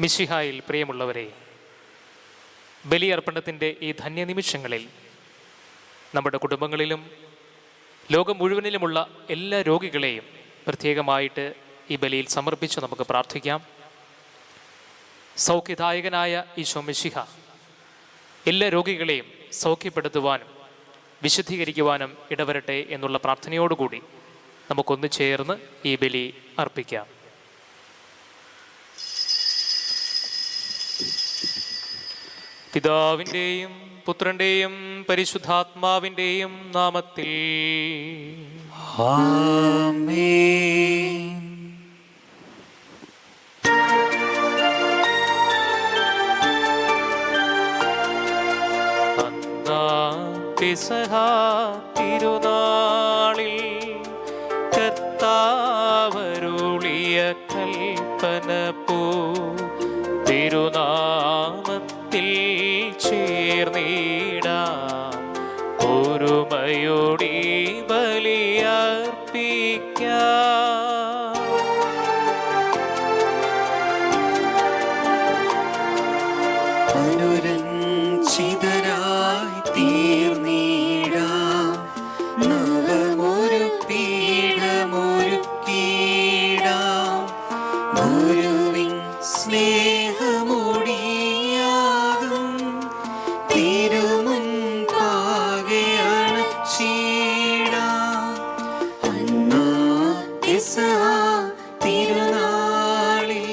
മിശിഹായിൽ പ്രിയമുള്ളവരെ, ബലിയർപ്പണത്തിൻ്റെ ഈ ധന്യനിമിഷങ്ങളിൽ നമ്മുടെ കുടുംബങ്ങളിലും ലോകം മുഴുവനിലുമുള്ള എല്ലാ രോഗികളെയും പ്രത്യേകമായിട്ട് ഈ ബലിയിൽ സമർപ്പിച്ച് നമുക്ക് പ്രാർത്ഥിക്കാം. സൗഖ്യദായകനായ ഈശോ മിശിഹ എല്ലാ രോഗികളെയും സൗഖ്യപ്പെടുത്തുവാനും വിശുദ്ധീകരിക്കുവാനും ഇടവരട്ടെ എന്നുള്ള പ്രാർത്ഥനയോടുകൂടി നമുക്കൊന്നു ചേർന്ന് ഈ ബലി അർപ്പിക്കാം. പിതാവിൻ്റെയും പുത്രൻ്റെയും പരിശുദ്ധാത്മാവിൻ്റെയും നാമത്തിൽ ആമേൻ. പെസഹ തിരുനാളിൽ കർത്താവരുളിയ കൽപ്പന പോ തിരുനാമത്തിൽ ചേർന്നിടാം, ഒരുമയോടെ ബലിയർപ്പിക്കാം. അനുരഞ്ജിതരായി തീർന്നിടാം, നവമൊരു പീഠമൊരുക്കിടാം, ഗുരുവിൻ സ്നേഹമൊടിയാകും തിരുമുൻപാകെ അണച്ചിടാം. അന്നാ പെസഹ തിരുനാളിൽ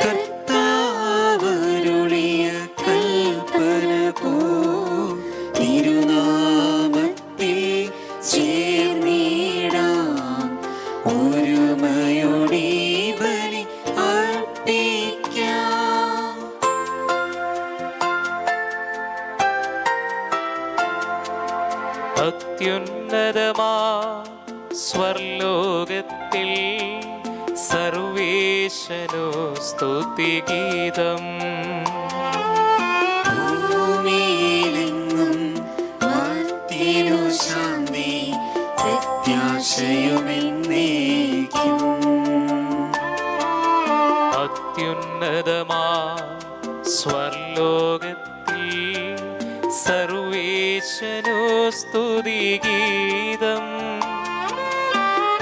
കർത്താവരുളിയ കൽപ്പന പോ തിരുനാമത്തിൽ ചേർന്നിടാം, ഒരുമയോടെ ബലി അർപ്പിക്കാം. അത്യുന്നതമാ സ്വർലോകത്തിൽ സർവേശനു സ്തുതിഗീതം. ഭൂമിയിലെങ്ങും മർത്യനു ശാന്തി, പ്രത്യാശയുമെന്നേക്കും. അത്യുന്നതമാ സ്വർലോകത്തിൽ സർവേശനു സ്തുതിഗീതം.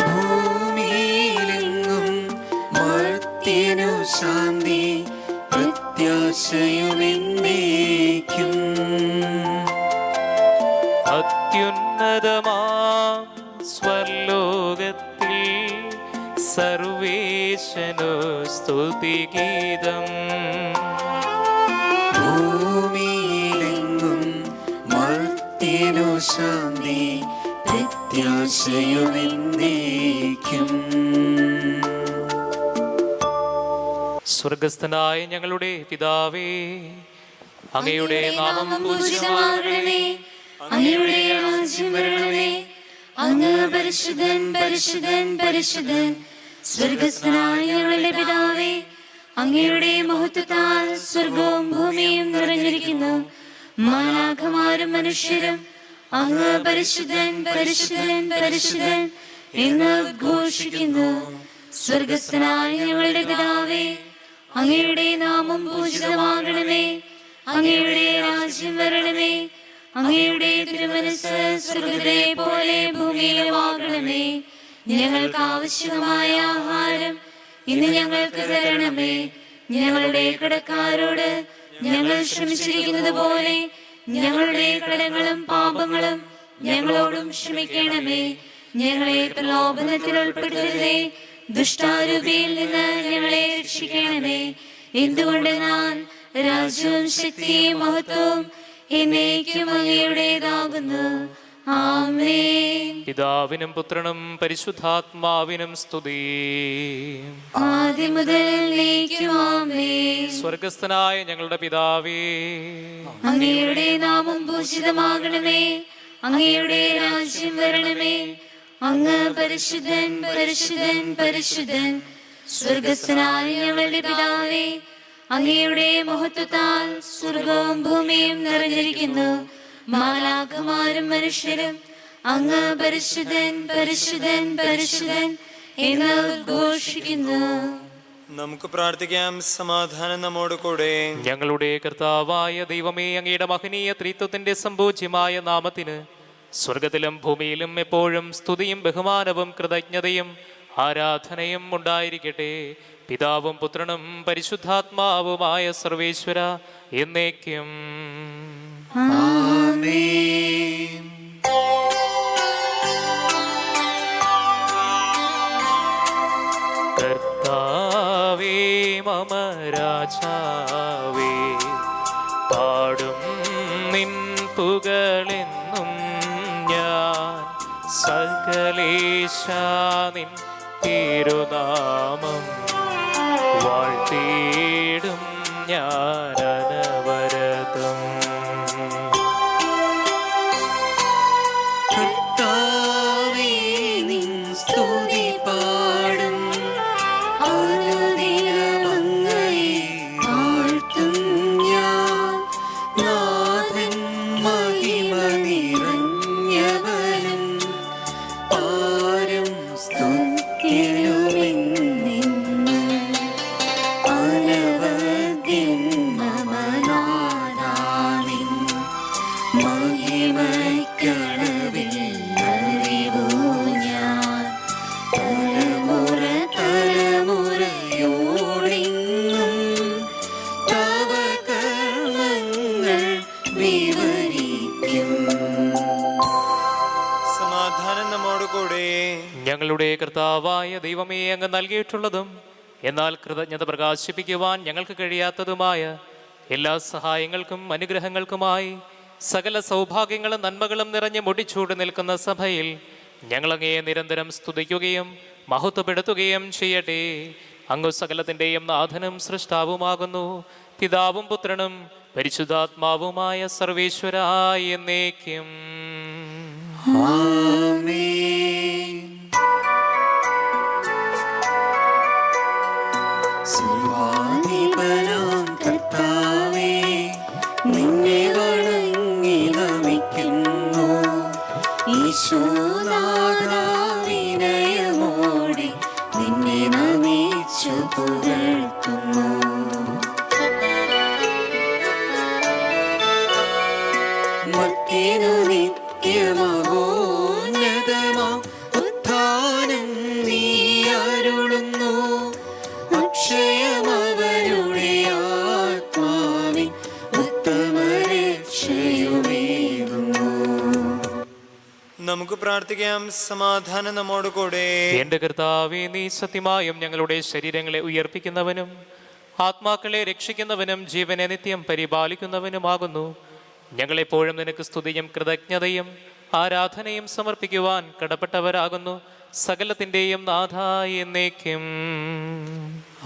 ഭൂമിയിലെങ്ങും മർത്യനു ശാന്തി, പ്രത്യാശയുമെന്നേക്കും. അത്യുന്നതമാ സ്വർലോകത്തിൽ സർവേശനു സ്തുതിഗീതം. ഭൂമിയിലെങ്ങും മർത്യനു ശാന്തി, പ്രത്യാശയുമെന്നേക്കും. സ്വർഗസ്ഥനായ ഞങ്ങളുടെ പിതാവേ, അങ്ങയുടെ നാമം പൂജിതമാകണമേ, അങ്ങയുടെ രാജ്യം വരണമേ, അങ്ങ് പരിശുദ്ധൻ പരിശുദ്ധൻ പരിശുദ്ധൻ. സ്വർഗസ്ഥനായ ഞങ്ങളുടെ പിതാവേ, അങ്ങയുടെ മഹത്വത്താൽ സ്വർഗവും ഭൂമിയും നിറഞ്ഞിരിക്കുന്നു. മാലാഖമാരും മനുഷ്യരും അങ്ങ് പരിശുദ്ധൻ പരിശുദ്ധൻ പരിശുദ്ധൻ എന്ന് ഉദ്ഘോഷിക്കുന്നു. സ്വർഗസ്ഥനായ ഞങ്ങളുടെ പിതാവേ, അങ്ങയുടെ നാമം പൂജിതമാകണമേ, അങ്ങയുടെ രാജ്യം വരണമേ, അങ്ങയുടെ തിരുമനസ്സ് സ്വർഗ്ഗത്തിലെ പോലെ ഭൂമിയിലുമാകണമേ. ഞങ്ങൾക്ക് ആവശ്യമായ ആഹാരം ഇന്ന് ഞങ്ങൾക്ക് തരണമേ. ഞങ്ങളുടെ കടക്കാരോട് ഞങ്ങൾ ക്ഷമിച്ചിരിക്കുന്നത് പോലെ ഞങ്ങളുടെ കടങ്ങളും പാപങ്ങളും ഞങ്ങളോടും ക്ഷമിക്കണമേ. ഞങ്ങളെ പ്രലോഭനത്തിൽ ഉൾപ്പെടുത്തരുതേ, ദുഷ്ടാരൂപിയിൽ നിന്ന് ഞങ്ങളെ രക്ഷിക്കണമേ. എന്തുകൊണ്ടെന്നാൽ രാജ്യവും ശക്തിയും മഹത്വവും എന്നേക്കും അങ്ങയുടേതാകുന്നു. ആമേൻ. പിതാവിനും പുത്രനും പരിശുദ്ധാത്മാവിനും സ്തുതി. ആദ്യം മുതൽ എന്നേക്കും ആമേൻ. സ്വർഗസ്ഥനായ ഞങ്ങളുടെ പിതാവേ, അങ്ങയുടെ നാമം പൂജിതമാകണമേ, അങ്ങയുടെ രാജ്യം വരണമേ, അങ്ങ് പരിശുദ്ധൻ പരിശുദ്ധൻ പരിശുദ്ധൻ. സ്വർഗസ്ഥനായ ഞങ്ങളുടെ പിതാവേ, അങ്ങയുടെ മഹത്വത്താൽ സ്വർഗവും ഭൂമിയും നിറഞ്ഞിരിക്കുന്നു. മാലാഖമാരും മനുഷ്യരും അങ്ങ് പരിശുദ്ധൻ പരിശുദ്ധൻ പരിശുദ്ധൻ എന്ന് ഉദ്ഘോഷിക്കുന്നു. നമുക്ക് പ്രാർത്ഥിക്കാം. സമാധാനം നമ്മോട് കൂടെ. ഞങ്ങളുടെ കർത്താവായ ദൈവമേ, അങ്ങയുടെ മഹനീയ ത്രിത്വത്തിന്റെ സമ്പൂജ്യമായ നാമത്തിന് സ്വർഗത്തിലും ഭൂമിയിലും എപ്പോഴും സ്തുതിയും ബഹുമാനവും കൃതജ്ഞതയും ആരാധനയും ഉണ്ടായിരിക്കട്ടെ. പിതാവും പുത്രനും പരിശുദ്ധാത്മാവുമായ സർവേശ്വര എന്നേക്കും. ആമേൻ. കർത്താവേ മമ രാജാവേ, പാടും നിൻ പുകളെന്നും ഞാൻ. സകലേശ നിൻ തിരുനാമം വാഴ്ത്തിയിടും ഞാൻ അനവരതം. കർത്താവേ, നിൻ സ്തുതി പാടും. അനുദിനമങ്ങയെ വാഴ്ത്തും ഞാൻ. നാഥൻ മഹിമ നിറഞ്ഞവനും പാരം സ്തുതിക്കുമെന്നെന്നും. അനവദ്യൻ മമ നാഥാവിൻ മഹിമയ്ക്കളവിൽ അറിവു ഞാൻ. തലമുറ തലമുറയോടെങ്ങും തവ കർമ്മങ്ങൾ വിവരിക്കും. സമാധാനം നമ്മോട് കൂടെ. ഞങ്ങളുടെ കർത്താവായ ദൈവമേ, അങ്ങ് നൽകിയിട്ടുള്ളതും എന്നാൽ കൃതജ്ഞത പ്രകാശിപ്പിക്കുവാൻ ഞങ്ങൾക്ക് കഴിയാത്തതുമായ എല്ലാ സഹായങ്ങൾക്കും അനുഗ്രഹങ്ങൾക്കുമായി സകല സൗഭാഗ്യങ്ങളും നന്മകളും നിറഞ്ഞ് മുടിച്ചൂട് നിൽക്കുന്ന സഭയിൽ ഞങ്ങളങ്ങയെ നിരന്തരം സ്തുതിക്കുകയും മഹത്വപ്പെടുത്തുകയും ചെയ്യട്ടെ. അങ്ങ് സകലത്തിൻ്റെയും നാഥനും സൃഷ്ടാവുമാകുന്നു. പിതാവും പുത്രനും പരിശുദ്ധാത്മാവുമായ സർവേശ്വരായ എന്നേക്കും. ആമേൻ. സർവാധിപനാം കർത്താവേ, നിന്നെ വണങ്ങി നമിക്കുന്നു. ഈശോനാഥാ, വിനയമോടെ നിന്നെ നമിച്ചു പുകഴ്ത്തുന്നു. മർത്യനു നിത്യമഹോന്നതമാം ഉത്ഥാനം നീ അരുളുന്നു. അക്ഷയമവരുടെ ആത്മാവിൻ ഉത്തമരക്ഷയുമേകുന്നു. നമുക്ക് പ്രാർത്ഥിക്കാം. സമാധാനം നമ്മോട് കൂടെ. എന്റെ കർത്താവേ, നീ സത്യമായും ഞങ്ങളുടെ ശരീരങ്ങളെ ഉയർപ്പിക്കുന്നവനും ആത്മാക്കളെ രക്ഷിക്കുന്നവനും ജീവനെ നിത്യം പരിപാലിക്കുന്നവനുമാകുന്നു. ഞങ്ങളെപ്പോഴും നിനക്ക് സ്തുതിയും കൃതജ്ഞതയും ആരാധനയും സമർപ്പിക്കുവാൻ കടപ്പെട്ടവരാകുന്നു. സകലത്തിൻ്റെയും നാഥ എന്നേക്കും.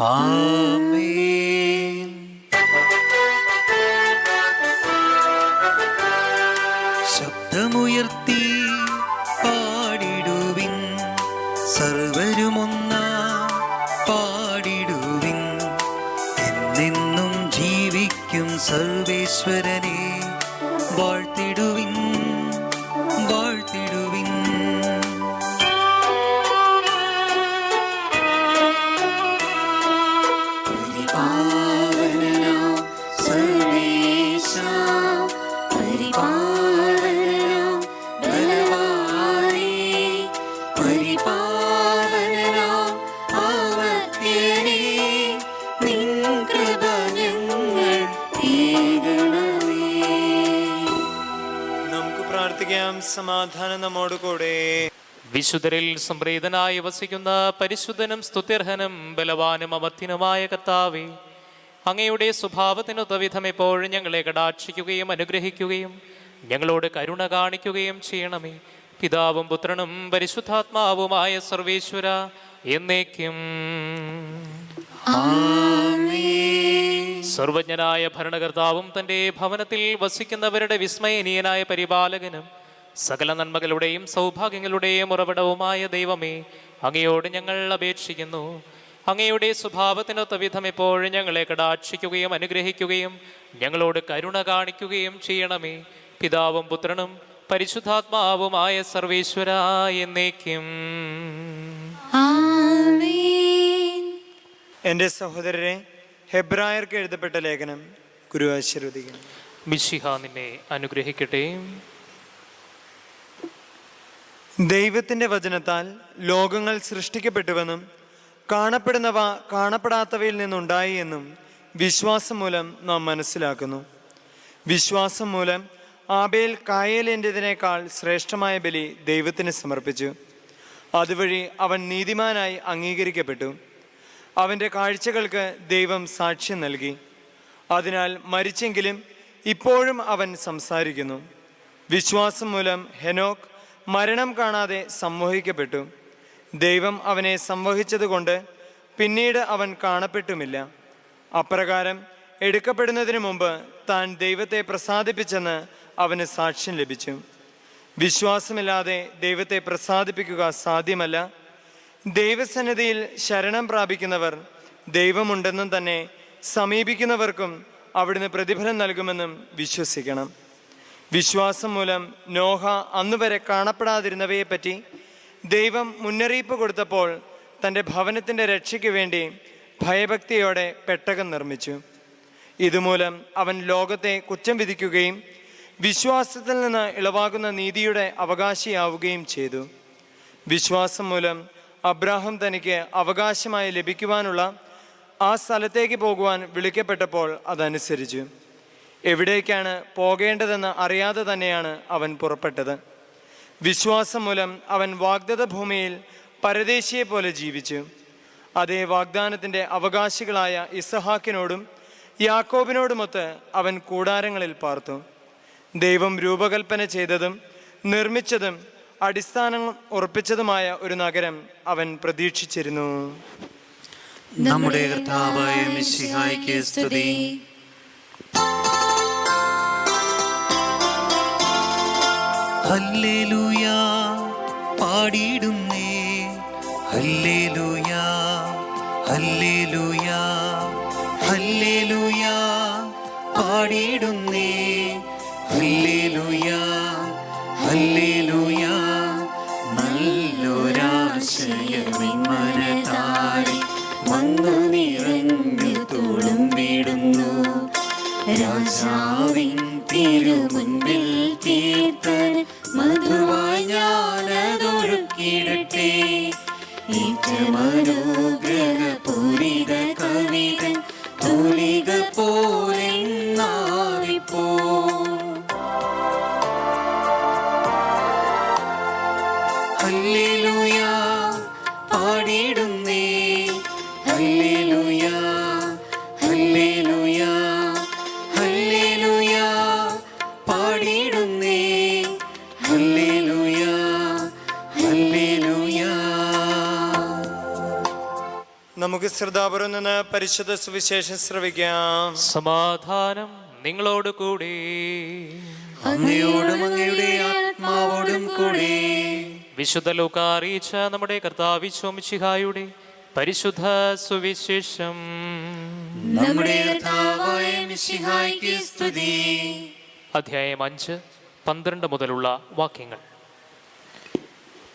ആമേൻ. ശബ്ദമുയർത്തി പാടിടുവിൻ, സർവരുമൊന്നാ പാടിടുവിൻ. എന്നെന്നും ജീവിക്കും സർവേശ്വരനെ വാഴ്ത്തിടുവിൻ, വാഴ്ത്തിടുവിൻ. പരിപാലനാം സർവേശാ, പരിപാലനാം ബലവാനേ, പരിപാലനാം അമർത്യനേ, നിൻ കൃപ ഞങ്ങൾ ഏകണമേ. നമുക്ക് പ്രാർത്ഥിക്കാം. സമാധാനം നമ്മോട് കൂടെ. വിശുദ്ധരിൽ സംപ്രീതനായി വസിക്കുന്ന പരിശുദ്ധനും സ്തുത്യർഹനും ബലവാനും അമർത്യനുമായ കർത്താവേ, അങ്ങയുടെ സ്വഭാവത്തിനൊത്ത വിധം എപ്പോഴും ഞങ്ങളെ കടാക്ഷിക്കുകയും അനുഗ്രഹിക്കുകയും ഞങ്ങളോട് കരുണ കാണിക്കുകയും ചെയ്യണമേ. പിതാവും പുത്രനും പരിശുദ്ധാത്മാവുമായ സർവേശ്വര എന്നേക്കും. സർവജ്ഞനായ ഭരണകർത്താവും തൻ്റെ ഭവനത്തിൽ വസിക്കുന്നവരുടെ വിസ്മയനീയനായ പരിപാലകനും സകല നന്മകളുടെയും സൗഭാഗ്യങ്ങളുടെയും ഉറവിടവുമായ ദൈവമേ, അങ്ങയോട് ഞങ്ങൾ അപേക്ഷിക്കുന്നു. അങ്ങയുടെ സ്വഭാവത്തിനൊത്ത വിധം എപ്പോഴും ഞങ്ങളെ കടാക്ഷിക്കുകയും അനുഗ്രഹിക്കുകയും ഞങ്ങളോട് കരുണ കാണിക്കുകയും ചെയ്യണമേ. പിതാവും പുത്രനും പരിശുദ്ധാത്മാവുമായ സർവേശ്വര എന്നേക്കും. ആമേൻ. എൻ്റെ സഹോദരരെ, ഹെബ്രായർക്ക് എഴുതപ്പെട്ട ലേഖനം ഗുരു ആശീർവദിക്കണം. മിശിഹ നിന്നെ അനുഗ്രഹിക്കട്ടെ. ദൈവത്തിൻ്റെ വചനത്താൽ ലോകങ്ങൾ സൃഷ്ടിക്കപ്പെട്ടുവെന്നും കാണപ്പെടുന്നവ കാണപ്പെടാത്തവയിൽ നിന്നുണ്ടായി എന്നും വിശ്വാസം മൂലം നാം മനസ്സിലാക്കുന്നു. വിശ്വാസം മൂലം ആബേൽ കായേലിൻ്റെതിനേക്കാൾ ശ്രേഷ്ഠമായ ബലി ദൈവത്തിന് സമർപ്പിച്ചു. അതുവഴി അവൻ നീതിമാനായി അംഗീകരിക്കപ്പെട്ടു. അവൻ്റെ കാഴ്ചകൾക്ക് ദൈവം സാക്ഷ്യം നൽകി. അതിനാൽ മരിച്ചെങ്കിലും ഇപ്പോഴും അവൻ സംസാരിക്കുന്നു. വിശ്വാസം മൂലം ഹെനോക്ക് മരണം കാണാതെ സംവഹിക്കപ്പെട്ടു. ദൈവം അവനെ സംവഹിച്ചതുകൊണ്ട് പിന്നീട് അവൻ കാണപ്പെട്ടുമില്ല. അപ്രകാരം എടുക്കപ്പെടുന്നതിന് മുമ്പ് താൻ ദൈവത്തെ പ്രസാദിപ്പിച്ചെന്ന് അവന് സാക്ഷ്യം ലഭിച്ചു. വിശ്വാസമില്ലാതെ ദൈവത്തെ പ്രസാദിപ്പിക്കുക സാധ്യമല്ല. ദൈവസന്നിധിയിൽ ശരണം പ്രാപിക്കുന്നവർ ദൈവമുണ്ടെന്നും തന്നെ സമീപിക്കുന്നവർക്കും അവിടുന്ന് പ്രതിഫലം നൽകുമെന്നും വിശ്വസിക്കണം. വിശ്വാസം മൂലം നോഹ അന്നുവരെ കാണപ്പെടാതിരുന്നവയെപ്പറ്റി ദൈവം മുന്നറിയിപ്പ് കൊടുത്തപ്പോൾ തൻ്റെ ഭവനത്തിൻ്റെ രക്ഷയ്ക്ക് വേണ്ടി ഭയഭക്തിയോടെ പെട്ടകം നിർമ്മിച്ചു. ഇതുമൂലം അവൻ ലോകത്തെ കുറ്റം വിധിക്കുകയും വിശ്വാസത്തിൽ നിന്ന് ഇളവാകുന്ന നീതിയുടെ അവകാശിയാവുകയും ചെയ്തു. വിശ്വാസം മൂലം അബ്രാഹാം തനിക്ക് അവകാശമായി ലഭിക്കുവാനുള്ള ആ സ്ഥലത്തേക്ക് പോകുവാൻ വിളിക്കപ്പെട്ടപ്പോൾ അതനുസരിച്ചു. എവിടേക്കാണ് പോകേണ്ടതെന്ന് അറിയാതെ തന്നെയാണ് അവൻ പുറപ്പെട്ടത്. വിശ്വാസം മൂലം അവൻ വാഗ്ദത്ത ഭൂമിയിൽ പരദേശിയെ പോലെ ജീവിച്ചു. അതേ വാഗ്ദാനത്തിൻ്റെ അവകാശികളായ ഇസഹാക്കിനോടും യാക്കോബിനോടുമൊത്ത് അവൻ കൂടാരങ്ങളിൽ പാർത്തു. ദൈവം രൂപകൽപ്പന ചെയ്തതും നിർമ്മിച്ചതും അടിസ്ഥാനം ഉറപ്പിച്ചതുമായ ഒരു നഗരം അവൻ പ്രതീക്ഷിച്ചിരുന്നു. നമ്മുടെ കർത്താവായ മിശിഹായ്ക്ക് സ്തുതി. ഹല്ലേലൂയ പാടിയിടുന്നേ, ഹല്ലേലൂയ ഹല്ലേലൂയ ഹല്ലേലൂയ പാടിയിടുന്നേ, ഹല്ലേലൂയ ഹല്ലേലൂയ. നല്ലൊരാശയമിൻ മനതാരിൽ വന്നു നിറഞ്ഞു തുളുമ്പിടുന്നു. രാജാവിൻ തിരുമുൻപിൽ കീർത്തന മധുവായി ഞാനതൊഴുക്കിടട്ടെ. ഏറ്റമനുഗ്രഹപൂരിത കവിതൻ തൂലിക പോലെ നാവിപ്പോ. ഹല്ലേലൂയ പാടിയിടുന്നേ, ഹല്ലേലൂയ ഹല്ലേലൂയ ഹല്ലേലൂയ പാടിയിടുന്നേ, ഹല്ലേലൂയ ഹല്ലേലൂയ. നമുക്ക് ശ്രദ്ധാപുരം നിന്ന് പരിശുദ്ധ സുവിശേഷം ശ്രവിക്കാം. സമാധാനം നിങ്ങളോട് കൂടി. അങ്ങയോടും അങ്ങയുടെ ആത്മാവോടും കൂടെ. വിശുദ്ധ ലൂക്കാ അറിയിച്ച നമ്മുടെ കർത്താവ് മിശിഹായുടെ പരിശുദ്ധ സുവിശേഷം. നമ്മുടെ കർത്താവായ മിശിഹായ്ക്ക് സ്തുതി. അധ്യായം 5:12 മുതലുള്ള വാക്യങ്ങൾ.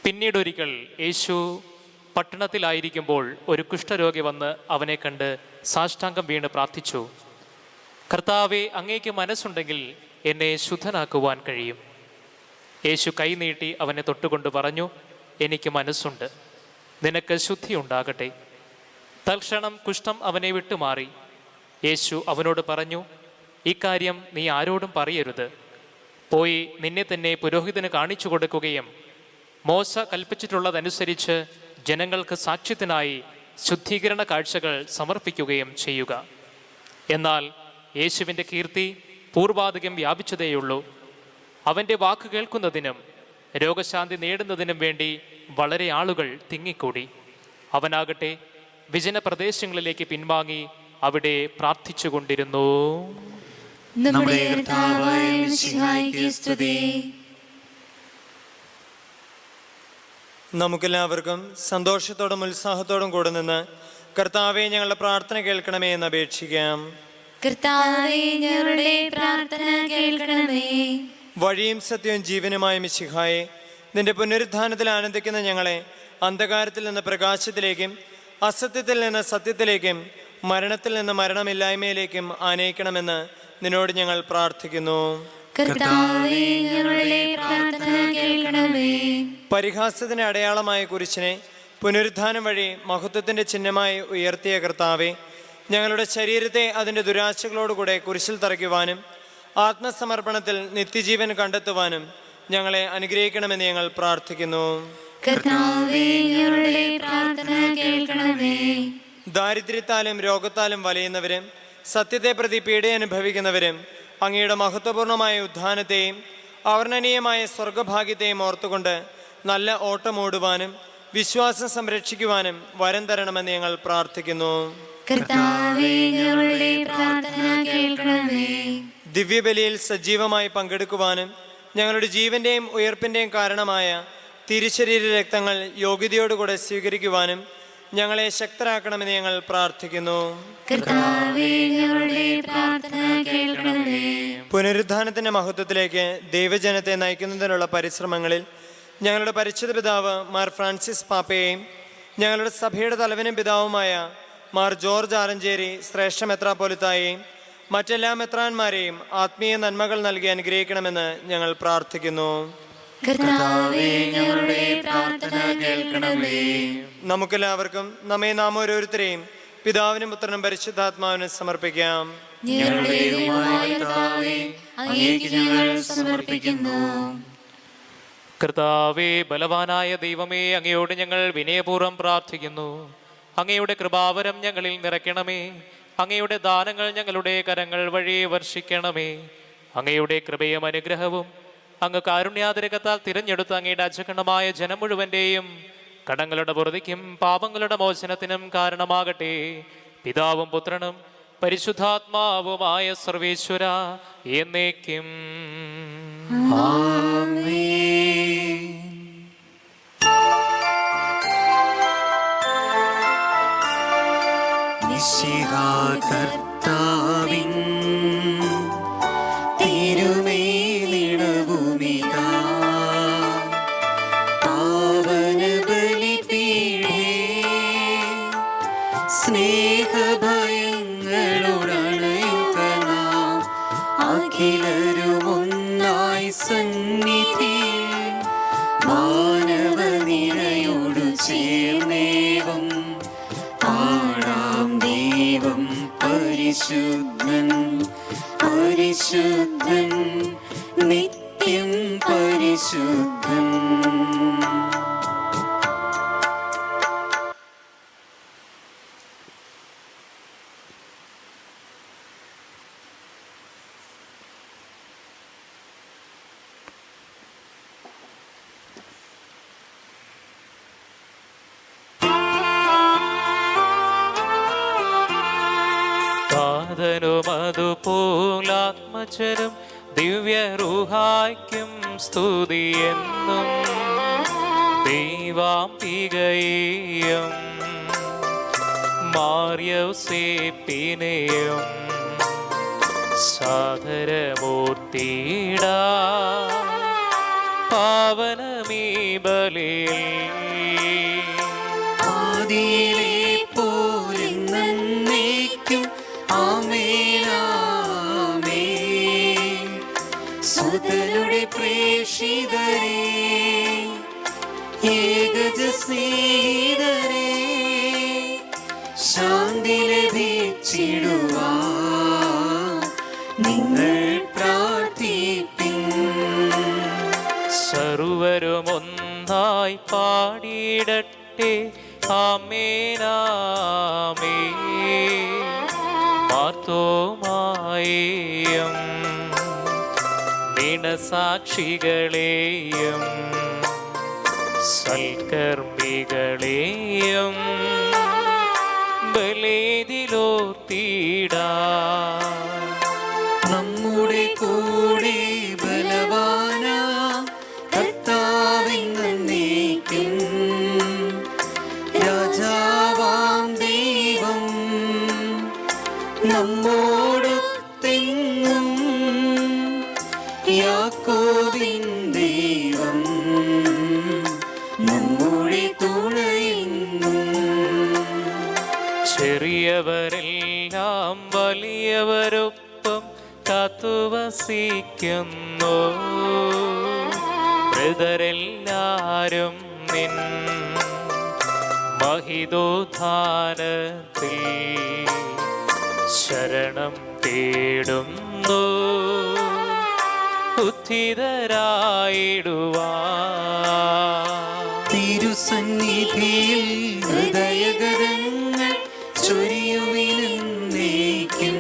പിന്നീടൊരിക്കൽ യേശു പട്ടണത്തിലായിരിക്കുമ്പോൾ ഒരു കുഷ്ഠരോഗി വന്ന് അവനെ കണ്ട് സാഷ്ടാംഗം വീണ് പ്രാർത്ഥിച്ചു, കർത്താവെ, അങ്ങേക്ക് മനസ്സുണ്ടെങ്കിൽ എന്നെ ശുദ്ധനാക്കുവാൻ കഴിയും. യേശു കൈനീട്ടി അവനെ തൊട്ടുകൊണ്ട് പറഞ്ഞു, എനിക്ക് മനസ്സുണ്ട്, നിനക്ക് ശുദ്ധിയുണ്ടാകട്ടെ. തൽക്ഷണം കുഷ്ഠം അവനെ വിട്ടുമാറി. യേശു അവനോട് പറഞ്ഞു, ഇക്കാര്യം നീ ആരോടും പറയരുത്. പോയി നിന്നെ തന്നെ പുരോഹിതന് കാണിച്ചു കൊടുക്കുകയും മോശ കൽപ്പിച്ചിട്ടുള്ളതനുസരിച്ച് ജനങ്ങൾക്ക് സാക്ഷ്യത്തിനായി ശുദ്ധീകരണ കാഴ്ചകൾ സമർപ്പിക്കുകയും ചെയ്യുക. എന്നാൽ യേശുവിൻ്റെ കീർത്തി പൂർവാധികം വ്യാപിച്ചതേയുള്ളൂ. അവൻ്റെ വാക്ക് കേൾക്കുന്നതിനും രോഗശാന്തി നേടുന്നതിനും വേണ്ടി വളരെ ആളുകൾ തിങ്ങിക്കൂടി. അവനാകട്ടെ വിജന പ്രദേശങ്ങളിലേക്ക് പിൻവാങ്ങി അവിടെ പ്രാർത്ഥിച്ചുകൊണ്ടിരുന്നു. നമ്മുടെ കർത്താവായ മിശിഹായ്ക്ക് സ്തുതി. നമുക്കെല്ലാവർക്കും സന്തോഷത്തോടും ഉത്സാഹത്തോടും കൂടെ നിന്ന് കർത്താവെ, ഞങ്ങളുടെ പ്രാർത്ഥന കേൾക്കണമേ എന്ന് അപേക്ഷിക്കാം. കർത്താവേ, ഞങ്ങളുടെ പ്രാർത്ഥന കേൾക്കണമേ. വഴിയും സത്യവും ജീവനുമായ മിശിഹായെ, നിന്റെ പുനരുത്ഥാനത്തിൽ ആനന്ദിക്കുന്ന ഞങ്ങളെ അന്ധകാരത്തിൽ നിന്ന് പ്രകാശത്തിലേക്കും അസത്യത്തിൽ നിന്ന് സത്യത്തിലേക്കും മരണത്തിൽ നിന്ന് മരണമില്ലായ്മയിലേക്കും ആനയിക്കണമെന്ന് നിന്നോട് ഞങ്ങൾ പ്രാർത്ഥിക്കുന്നു. കർത്താവേ, ഞങ്ങളുടെ പ്രാർത്ഥന കേൾക്കണമേ. പരിഹാസത്തിന് അടയാളമായ കുരിശിനെ പുനരുത്ഥാനം വഴി മഹത്വത്തിൻ്റെ ചിഹ്നമായി ഉയർത്തിയ കർത്താവെ, ഞങ്ങളുടെ ശരീരത്തെ അതിൻ്റെ ദുരാശകളോടുകൂടെ കുരിശിൽ തറയ്ക്കുവാനും ആത്മസമർപ്പണത്തിൽ നിത്യജീവൻ കണ്ടെത്തുവാനും ഞങ്ങളെ അനുഗ്രഹിക്കണമെന്ന് ഞങ്ങൾ പ്രാർത്ഥിക്കുന്നു. കർത്താവേ, ഞങ്ങളുടെ പ്രാർത്ഥന കേൾക്കണമേ. ദാരിദ്ര്യത്താലും രോഗത്താലും വലയുന്നവരും സത്യത്തെ പ്രതി പീഡ അനുഭവിക്കുന്നവരും അങ്ങയുടെ മഹത്വപൂർണമായ ഉദ്ധാനത്തെയും അവർണ്ണനീയമായ സ്വർഗഭാഗ്യത്തെയും ഓർത്തുകൊണ്ട് നല്ല ഓട്ടമോടുവാനും വിശ്വാസം സംരക്ഷിക്കുവാനും വരം തരണമെന്ന് ഞങ്ങൾ പ്രാർത്ഥിക്കുന്നു. കർത്താവേ, ഞങ്ങളുടെ പ്രാർത്ഥന കേൾക്കണമേ. ദിവ്യബലിയിൽ സജീവമായി പങ്കെടുക്കുവാനും ഞങ്ങളുടെ ജീവന്റെയും ഉയർപ്പിന്റെയും കാരണമായ തിരുശരീര രക്തങ്ങൾ യോഗ്യതയോടുകൂടെ സ്വീകരിക്കുവാനും ഞങ്ങളെ ശക്തരാക്കണമെന്ന് ഞങ്ങൾ പ്രാർത്ഥിക്കുന്നു. കർത്താവേ, ഞങ്ങളുടെ പ്രാർത്ഥന കേൾക്കണമേ. പുനരുദ്ധാനത്തിന്റെ മഹത്വത്തിലേക്ക് ദൈവജനത്തെ നയിക്കുന്നതിനുള്ള പരിശ്രമങ്ങളിൽ ഞങ്ങളുടെ പരിശുദ്ധ പിതാവ് മാർ ഫ്രാൻസിസ് പാപ്പയെയും ഞങ്ങളുടെ സഭയുടെ തലവനും പിതാവുമായ മാർ ജോർജ് ആലഞ്ചേരി ശ്രേഷ്ഠ മെത്രാപ്പോലിത്തായെയും മറ്റെല്ലാ മെത്രാന്മാരെയും ആത്മീയ നന്മകൾ നൽകി അനുഗ്രഹിക്കണമെന്ന് ഞങ്ങൾ പ്രാർത്ഥിക്കുന്നു. കർത്താവേ, ഞങ്ങളുടെ പ്രാർത്ഥന കേൾക്കണമേ. നമുക്കെല്ലാവർക്കും നമ്മെ നാം ഓരോരുത്തരെയും പിതാവിനും പുത്രനും പരിശുദ്ധാത്മാവിനും സമർപ്പിക്കാം. ഞങ്ങളുടെ ദൈവമായ കർത്താവേ, അങ്ങേക്ക് ഞങ്ങൾ സമർപ്പിക്കുന്നു. കർത്താവേ, ബലവാനായ ദൈവമേ, അങ്ങയോട് ഞങ്ങൾ വിനയപൂർവ്വം പ്രാർത്ഥിക്കുന്നു. അങ്ങയുടെ കൃപാവരം ഞങ്ങളിൽ നിറയ്ക്കണമേ. അങ്ങയുടെ ദാനങ്ങൾ ഞങ്ങളുടെ കരങ്ങൾ വഴി വർഷിക്കണമേ. അങ്ങയുടെ കൃപയും അനുഗ്രഹവും അങ്ങ് കാരുണ്യാതിരകത്താൽ തിരഞ്ഞെടുത്ത അങ്ങയുടെ അജഗണമായ ജനം മുഴുവൻ്റെയും കടങ്ങളുടെ പൊറുതിക്കും പാപങ്ങളുടെ മോചനത്തിനും കാരണമാകട്ടെ. പിതാവും പുത്രനും പരിശുദ്ധാത്മാവുമായ സർവേശ്വര എന്നേക്കും. കർത്താവിൻ തിരുമേനിടവുമിതാ പാവന ബലിപീഠേ സ്നേഹഭയങ്ങളുടണയുക നാം അഖിലരുമൊന്നായി സന്നിധി മാനവനിരയോടു ചേർന്നേവം പാടാം ദൈവം പരിശുദ്ധൻ പരിശുദ്ധൻ നിത്യം പരിശുദ്ധൻ. അതുപോലാത്മചരം ദിവ്യരൂഹായ്ക്കും സ്തുതിയെന്നും ദൈവാംബികയെയും മാർയൗസേപ്പിനെയും സാദരമൂർത്തിയിടാ പാവനമീ ബലിയിൽ ആദിയിലെ പോലെന്നേക്കും ആമേൻ. സുതരുടെ പ്രേഷിതരേ ഏകജ സ്നേഹിതരേ ശാന്തി ലഭിച്ചിടുവാൻ നിങ്ങൾ പ്രാർത്ഥിപ്പിൻ. സർവരും ഒന്നായി പാടിയിടട്ടെ ആമേനാമേ. മാർത്തോമായെയും ദിനസാക്ഷികളെയും സൽക്കർമ്മികളെയും ബലേതിലോർത്തിടാ. നമ്മുടെ കൂടെ ബലവാനാ കർത്താവെന്നേക്കും രാജാവാം ദൈവം നമ്മോടൊത്തെങ്ങും യാക്കോബിൻ ദൈവം നമ്മുടെ തുണയെങ്ങും. വസിക്കുന്നു. മൃതരെല്ലാരും നിൻ മഹിതോത്ഥാനത്തിൽ ശരണം തേടുന്നു. ഉദ്ധിതരായിടുവാൻ തിരുസന്നിധിയിൽ ഹൃദയഗതങ്ങൾ ചൊരിയുവിനെന്നേക്കും.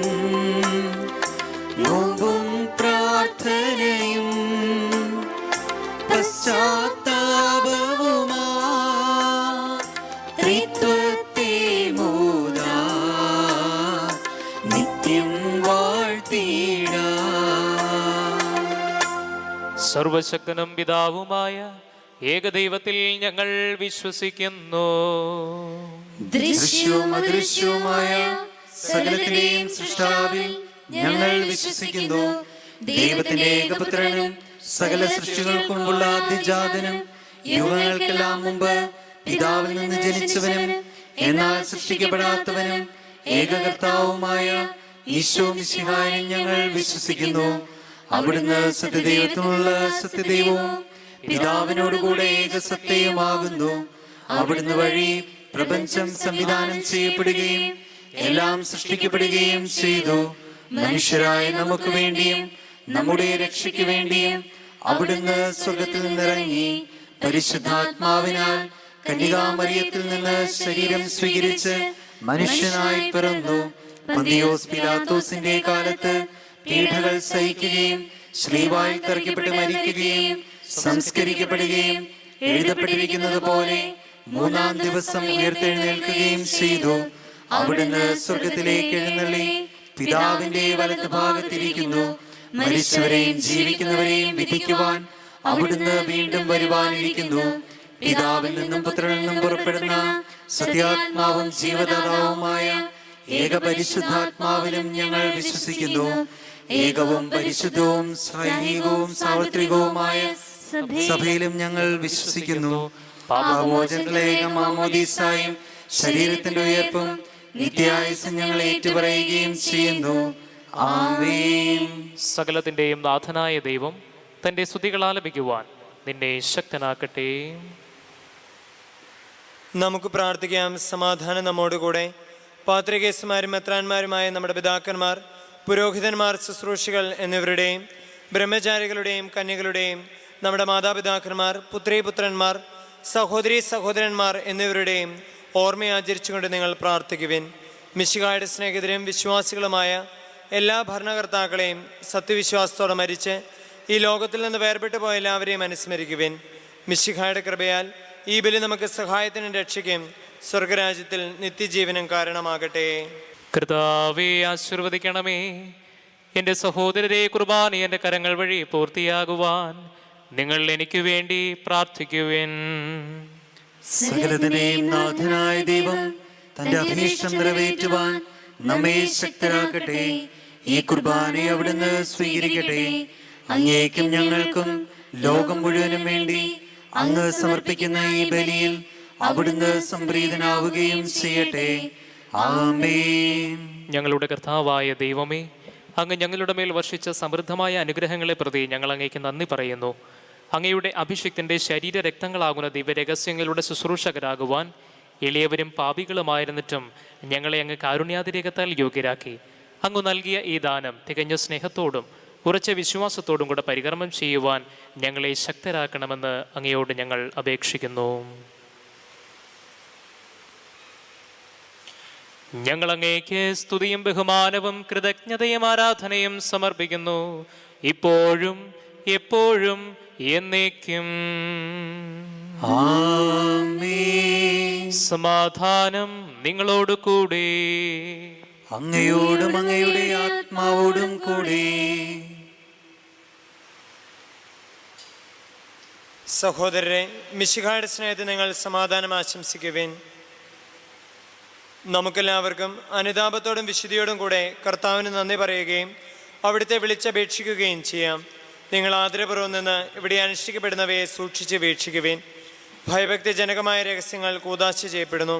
നോമ്പും പ്രാർത്ഥനയും പശ്ചാത്താപവുമാ ത്രിത്വത്തെ മോദാ നിത്യം വാഴ്ത്തിടാം. സർവശക്തനും പിതാവുമായ ഏകദൈവത്തിൽ ഞങ്ങൾ വിശ്വസിക്കുന്നു. ദൃശ്യവും അദൃശ്യവുമായ സകലത്തിന്റെയും സൃഷ്ടാവിൽ ഞങ്ങൾ വിശ്വസിക്കുന്നു. ദൈവത്തിന്റെ ഏകപുത്രനും സകല സൃഷ്ടികൾക്കും മുമ്പുള്ള ആദ്യജാതനും യുഗങ്ങൾക്കെല്ലാം മുമ്പ് പിതാവിൽ നിന്ന് ജനിച്ചവനും എന്നാൽ സൃഷ്ടിക്കപ്പെടാത്തവനും ഏകകർത്താവുമായ ഈശോ മിശിഹായിൽ ഞങ്ങൾ വിശ്വസിക്കുന്നു. അവിടുന്ന് സത്യദൈവത്തിനുള്ള സത്യദൈവവും പിതാവിനോടുകൂടെ ഏകസത്യമാകുന്നു. അവിടുന്ന് വഴി പ്രപഞ്ചം സംവിധാനം ചെയ്യപ്പെടുകയും എല്ലാം സൃഷ്ടിക്കപ്പെടുകയും ചെയ്തു. മനുഷ്യരായ നമുക്ക് വേണ്ടിയും നമ്മുടെ രക്ഷയ്ക്ക് വേണ്ടിയും അവിടുന്ന് സ്വർഗത്തിൽ നിന്നിറങ്ങി പരിശുദ്ധാത്മാവിനാൽ കന്യകാമറിയത്തിൽ നിന്ന് ശരീരം സ്വീകരിച്ച് മനുഷ്യനായി പിറന്നു. പന്തിയോസ് പിലാത്തോസിന്റെ കാലത്ത് പീഡകൾ സഹിക്കുകയും ശ്ലീവായിൽ തറയ്ക്കപ്പെട്ട് മരിക്കുകയും സംസ്കരിക്കപ്പെടുകയും എഴുതപ്പെട്ടിരിക്കുന്നത് പോലെ മൂന്നാം ദിവസം ഉയർത്തെഴുന്നേൽക്കുകയും ചെയ്തു. അവിടുന്ന് സ്വർഗത്തിലേക്ക് എഴുന്നള്ളി പിതാവിന്റെ വലത്ത് ഭാഗത്തിരിക്കുന്നു. മരിച്ചവരെയും ജീവിക്കുന്നവരെയും വിധിക്കുവാൻ അവിടുന്ന് വീണ്ടും വരുവാനിരിക്കുന്നു. പിതാവിൽ നിന്നും പുത്രനിൽ നിന്നും പുറപ്പെടുന്ന സത്യാത്മാവും ജീവദാതാവുമായ ഏകപരിശുദ്ധാത്മാവിലും ഞങ്ങൾ വിശ്വസിക്കുന്നു. ഏകവും പരിശുദ്ധവും സൈനികവും സാർവത്രികവുമായ സഭയിലും ഞങ്ങൾ വിശ്വസിക്കുന്നു. പാപമോചനത്തിലേക മാമോദീസായും ശരീരത്തിന്റെ ഉയർപ്പും നിത്യായുസ്സും ഞങ്ങൾ ഏറ്റുപറയുകയും ചെയ്യുന്നു. ആമേൻ. സകലത്തിന്റെയും നാഥനായ ദൈവം തന്റെ സ്തുതികൾ ആലപിക്കുവാൻ നിന്നെ ശക്തനാക്കട്ടെ. നമുക്ക് പ്രാർത്ഥിക്കാം. സമാധാനം നമ്മോടുകൂടെ. പാത്രികേസുമാരും മെത്രാന്മാരുമായ നമ്മുടെ പിതാക്കന്മാർ, പുരോഹിതന്മാർ, ശുശ്രൂഷികൾ എന്നിവരുടെയും ബ്രഹ്മചാരികളുടെയും കന്യകളുടെയും നമ്മുടെ മാതാപിതാക്കന്മാർ, പുത്രീപുത്രന്മാർ, സഹോദരീ സഹോദരന്മാർ എന്നിവരുടെയും ഓർമ്മയാചരിച്ചുകൊണ്ട് നിങ്ങൾ പ്രാർത്ഥിക്കുവിൻ. മിശിഹായുടെ സ്നേഹിതരും വിശ്വാസികളുമായ എല്ലാ ഭരണകർത്താക്കളെയും സത്യവിശ്വാസത്തോടെ മരിച്ച് ഈ ലോകത്തിൽ നിന്ന് വേർപെട്ടു പോയ എല്ലാവരെയും അനുസ്മരിക്കുവിൻ. മിശിഹായുടെ കൃപയാൽ ഈ ബലി നമുക്ക് സഹായത്തിനും രക്ഷയ്ക്കും സ്വർഗരാജ്യത്തിൽ നിത്യജീവനും കാരണമാകട്ടെ. കർത്താവേ, ആശീർവദിക്കണമേ. എൻ്റെ സഹോദരരെ, കുർബാന എൻ്റെ കരങ്ങൾ വഴി പൂർത്തിയാകുവാൻ നിങ്ങൾ എനിക്ക് വേണ്ടി പ്രാർത്ഥിക്കുവിൻ. സകലത്തിന്റെയും നാഥനായ ദൈവം തന്റെ അഭീഷ്ടം നിറവേറ്റുവാൻ നമ്മെ ശക്തരാക്കട്ടെ. ഈ കുർബാനയെ അവിടുന്ന് സ്വീകരിക്കട്ടെ. അങ്ങേക്കും ഞങ്ങൾക്കും ലോകം മുഴുവനും വേണ്ടി അങ്ങ് സമർപ്പിക്കുന്ന ഈ ബലിയിൽ അവിടുന്ന് സംപ്രീതനാവുകയും ചെയ്യട്ടെ. ആമേൻ. ഞങ്ങളുടെ കർത്താവായ ദൈവമേ, അങ്ങ് ഞങ്ങളുടെ മേൽ വർഷിച്ച സമൃദ്ധമായ അനുഗ്രഹങ്ങളെ പ്രതി ഞങ്ങൾ അങ്ങേക്ക് നന്ദി പറയുന്നു. അങ്ങയുടെ അഭിഷിക്തന്റെ ശരീര രക്തങ്ങളാകുന്ന ദിവ്യരഹസ്യങ്ങളുടെ ശുശ്രൂഷകരാകുവാൻ എളിയവരും പാപികളുമായിരുന്നിട്ടും ഞങ്ങളെ അങ്ങ് കാരുണ്യാതിരേകത്താൽ യോഗ്യരാക്കി. അങ്ങ് നൽകിയ ഈ ദാനം തികഞ്ഞ സ്നേഹത്തോടും ഉറച്ച വിശ്വാസത്തോടും കൂടെ പരികർമ്മം ചെയ്യുവാൻ ഞങ്ങളെ ശക്തരാക്കണമെന്ന് അങ്ങയോട് ഞങ്ങൾ അപേക്ഷിക്കുന്നു. ഞങ്ങൾ അങ്ങേക്ക് സ്തുതിയും ബഹുമാനവും കൃതജ്ഞതയും ആരാധനയും സമർപ്പിക്കുന്നു, ഇപ്പോഴും എപ്പോഴും എന്നേക്കും. ആമേൻ. സമാധാനം നിങ്ങളോട് കൂടെ. അങ്ങയോടും അങ്ങയുടെ ആത്മാവോടും കൂടെ. സഹോദരരെ, മിശിഹായുടെ സ്നേഹത്തിൽ നിങ്ങൾ സമാധാനം ആശംസിക്കുവിൻ. നമുക്കെല്ലാവർക്കും അനുതാപത്തോടും വിശുദ്ധിയോടും കൂടെ കർത്താവിന് നന്ദി പറയുകയും അവിടുത്തെ വിളിച്ചപേക്ഷിക്കുകയും ചെയ്യാം. നിങ്ങൾ ആദരപൂർവ്വം നിന്ന് ഇവിടെ അനുഷ്ഠിക്കപ്പെടുന്നവയെ സൂക്ഷിച്ച് വീക്ഷിക്കുവിൻ. ഭയഭക്തിജനകമായ രഹസ്യങ്ങൾ കൂദാശ ചെയ്യപ്പെടുന്നു.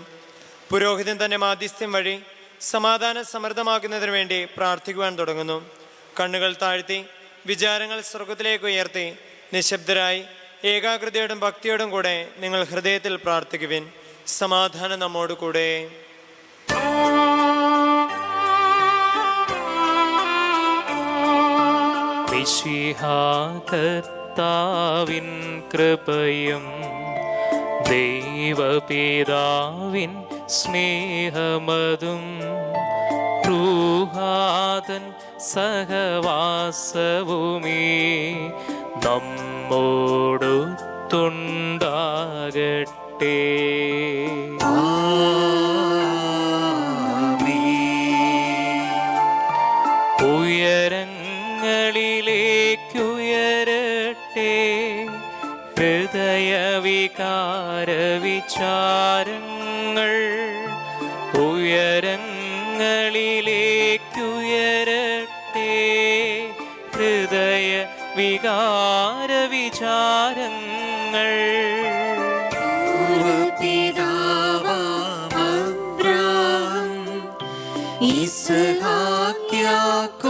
പുരോഹിതൻ തൻ്റെ മാധ്യസ്ഥ്യം വഴി സമാധാനം സമൃദ്ധമാക്കുന്നതിന് വേണ്ടി പ്രാർത്ഥിക്കുവാൻ തുടങ്ങുന്നു. കണ്ണുകൾ താഴ്ത്തി വിചാരങ്ങൾ സ്വർഗത്തിലേക്ക് ഉയർത്തി നിശബ്ദരായി ഏകാഗ്രതയോടും ഭക്തിയോടും കൂടെ നിങ്ങൾ ഹൃദയത്തിൽ പ്രാർത്ഥിക്കുവിൻ. സമാധാനം നമ്മോട് കൂടെ. കർത്താവിൻ കൃപയും ദൈവപിതാവിൻ സ്നേഹമതും റൂഹാതൻ സഹവാസവുമേ നമ്മോടൊത്തുണ്ടാകട്ടെ. ഉയരങ്ങളിലേക്കുയരട്ടെ ഹൃദയവികാര വിചാരങ്ങൾ. ഉയരങ്ങളിലേക്കുയരട്ടെ ഹൃദയ വികാര വിചാരങ്ങൾ. യാക്കോബിന്നിവതൻ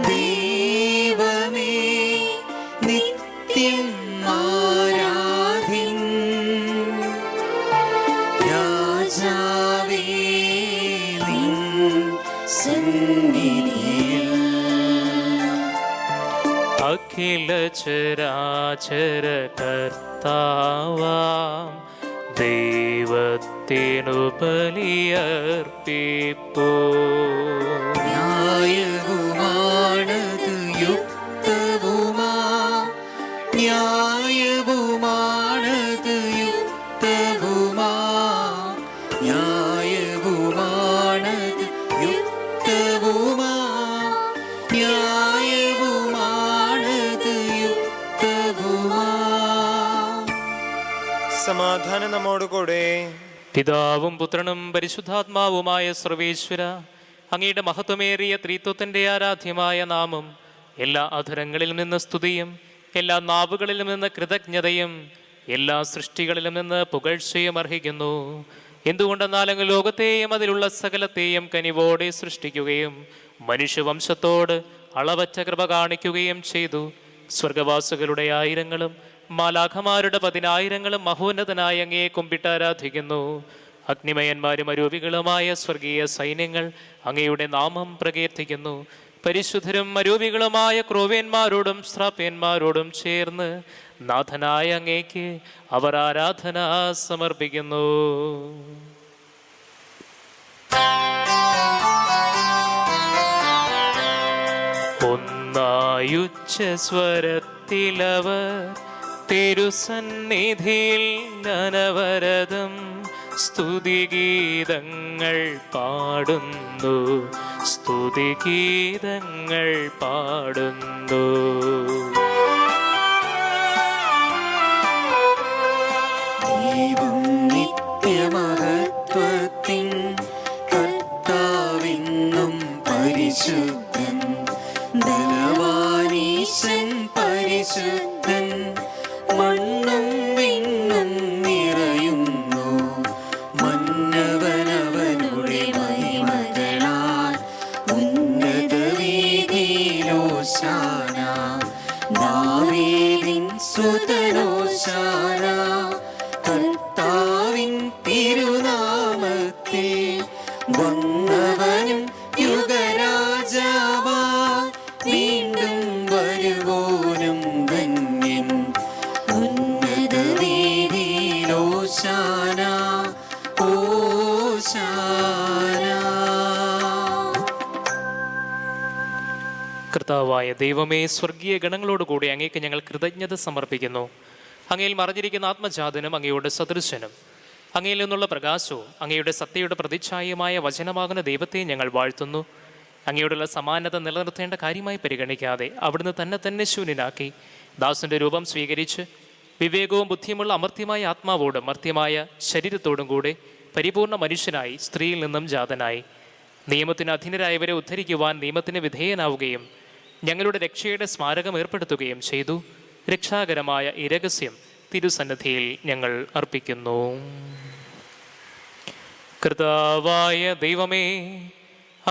ദൈവമേ നിത്യം ആരാധിൻ. രാജാവേ നിൻ സന്നിധിയിൽ അഖില ചരാചര കർത്താവാം ദൈവത്തിനു ബലിയർപ്പിപ്പൂ. ന്യായവുമാണത് യുക്തവുമാ, ന്യായവുമാണത് യുക്തവുമാ, ന്യായവുമാണത് യുക്തവുമാ, ന്യായവുമാണത് യുക്തവുമാ. സമാധാനം നമ്മോട് കൂടെ. പിതാവും പുത്രനും പരിശുദ്ധാത്മാവുമായ സർവേശ്വര, അങ്ങയുടെ മഹത്വമേറിയ ത്രിത്വത്തിന്റെ ആരാധ്യമായ നാമം എല്ലാ അധരങ്ങളിലും നിന്ന് സ്തുതിയും എല്ലാ നാവുകളിലും നിന്ന് കൃതജ്ഞതയും എല്ലാ സൃഷ്ടികളിലും നിന്ന് പുകഴ്ചയും അർഹിക്കുന്നു. എന്തുകൊണ്ടെന്നാൽ അങ്ങ് ലോകത്തെയും അതിലുള്ള സകലത്തെയും കനിവോടെ സൃഷ്ടിക്കുകയും മനുഷ്യവംശത്തോട് അളവറ്റ കൃപ കാണിക്കുകയും ചെയ്തു. സ്വർഗവാസികളുടെ ആയിരങ്ങളും മാലാഖമാരുടെ 10,000 മഹോന്നതനായ അങ്ങയെ കുമ്പിട്ട് ആരാധിക്കുന്നു. അഗ്നിമയന്മാരും അരൂപികളുമായ സ്വർഗീയ സൈന്യങ്ങൾ അങ്ങയുടെ നാമം പ്രകീർത്തിക്കുന്നു. പരിശുദ്ധരും അരൂപികളുമായ ക്രോവേന്മാരോടും ശ്രാപ്യന്മാരോടും ചേർന്ന് നാഥനായ അങ്ങേക്ക് അവർ ആരാധന സമർപ്പിക്കുന്നു. ഒന്നായുച്ച സ്വരത്തിലവർ തിരുസന്നിധിയിൽ അനവരതം സ്തുതിഗീതങ്ങൾ പാടുന്നു, സ്തുതിഗീതങ്ങൾ പാടുന്നു. ദൈവം നിത്യമഹത്വത്തിൻ കർത്താവിന്നും പരിശുദ്ധൻ, ബലവാനീശൻ പരിശുദ്ധൻ, മണ്ണും വിണ്ണും നിറയുന്നു മന്നവനവനുടെ മഹിമകളാൽ. ഉന്നത വീതിയിലോശാന, ദാവീദിൻ സുതനോശാന. കർത്താവിൻ തിരുനാമത്തിൽ വന്നവനും യുഗരാജാവാ, വീണ്ടും വരുവോനും ധന്യൻ. ഉന്നത വീതിയിലോശാന, ഓശാന. കർത്താവായ ദൈവമേ, സ്വർഗീയ ഗണങ്ങളോടുകൂടി അങ്ങേക്ക് ഞങ്ങൾ കൃതജ്ഞത സമർപ്പിക്കുന്നു. അങ്ങയിൽ മറഞ്ഞിരിക്കുന്ന ആത്മജാതനും അങ്ങയുടെ സദൃശനും അങ്ങയിൽ നിന്നുള്ള പ്രകാശവും അങ്ങയുടെ സത്യയുടെ പ്രതിച്ഛായമായ വചനമാകുന്ന ദൈവത്തെ ഞങ്ങൾ വാഴ്ത്തുന്നു. അങ്ങയോടുള്ള സമാനത നിലനിർത്തേണ്ട കാര്യമായി പരിഗണിക്കാതെ അവിടുന്ന് തന്നെ ശൂന്യനാക്കി ദാസന്റെ രൂപം സ്വീകരിച്ച് വിവേകവും ബുദ്ധിയുമുള്ള അമർത്യമായ ആത്മാവോടും മർത്യമായ ശരീരത്തോടും കൂടെ പരിപൂർണ മനുഷ്യനായി സ്ത്രീയിൽ നിന്നും ജാതനായി നിയമത്തിന് അധീനരായവരെ ഉദ്ധരിക്കുവാൻ നിയമത്തിന് വിധേയനാവുകയും ഞങ്ങളുടെ രക്ഷയുടെ സ്മാരകം ഏർപ്പെടുത്തുകയും ചെയ്തു. രക്ഷാകരമായ ഈ രഹസ്യം തിരുസന്നിധിയിൽ ഞങ്ങൾ അർപ്പിക്കുന്നു. കർത്താവായ ദൈവമേ,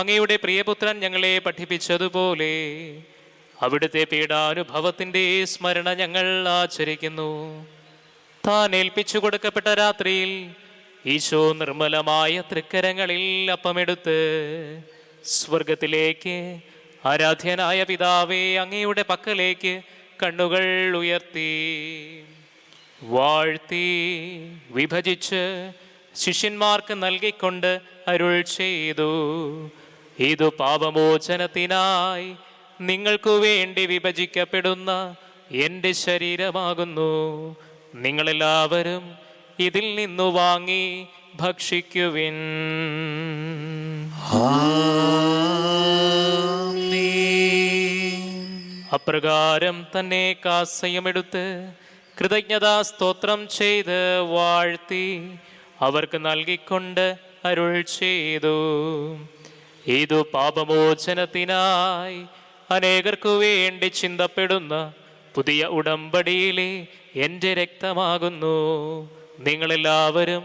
അങ്ങയുടെ പ്രിയപുത്രൻ ഞങ്ങളെ പഠിപ്പിച്ചതുപോലെ അവിടുത്തെ പീഡാനുഭവത്തിൻ്റെ സ്മരണ ഞങ്ങൾ ആചരിക്കുന്നു. താൻ ഏൽപ്പിച്ചു കൊടുക്കപ്പെട്ട രാത്രിയിൽ ഈശോ നിർമ്മലമായ തൃക്കരങ്ങളിൽ അപ്പമെടുത്ത് സ്വർഗത്തിലേക്ക് ആരാധ്യനായ പിതാവേ അങ്ങയുടെ പക്കലേക്ക് കണ്ണുകൾ ഉയർത്തി വാഴ്ത്തി വിഭജിച്ച് ശിഷ്യന്മാർക്ക് നൽകിക്കൊണ്ട് അരുൾ ചെയ്തു, ഇതു പാപമോചനത്തിനായി നിങ്ങൾക്കു വേണ്ടി വിഭജിക്കപ്പെടുന്ന എൻ്റെ ശരീരമാകുന്നു. നിങ്ങളെല്ലാവരും ഇതിൽ നിന്നു വാങ്ങി ഭക്ഷിക്കുവിൻ. അപ്രകാരം തന്നെ കാസയുമെടുത്ത് കൃതജ്ഞതാ സ്തോത്രം ചെയ്ത് വാഴ്ത്തി അവർക്ക് നൽകിക്കൊണ്ട് അരുൾ ചെയ്തു, ഇതു പാപമോചനത്തിനായി അനേകർക്കു വേണ്ടി ചിന്തപ്പെടുന്ന പുതിയ ഉടമ്പടിയിലെ എൻ്റെ രക്തമാകുന്നു. നിങ്ങളെല്ലാവരും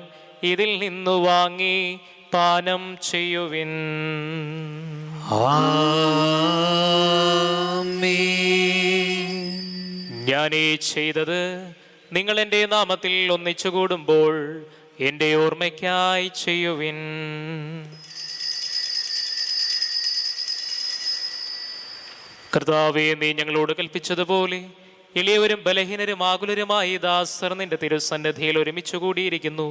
ഇതിൽ നിന്നു വാങ്ങി പാനം ചെയ്യുവിൻ. ഞാനീ ചെയ്തത് നിങ്ങൾ എൻ്റെ നാമത്തിൽ ഒന്നിച്ചുകൂടുമ്പോൾ എൻ്റെ ഓർമ്മയ്ക്കായി ചെയ്യുവിൻ. കർത്താവേ, നീ ഞങ്ങളോട് കൽപ്പിച്ചതുപോലെ എളിയവരും ബലഹീനരും ആകുലരുമായി ദാസർ നിന്റെ തിരുസന്നിധിയിൽ ഒരുമിച്ച് കൂടിയിരിക്കുന്നു.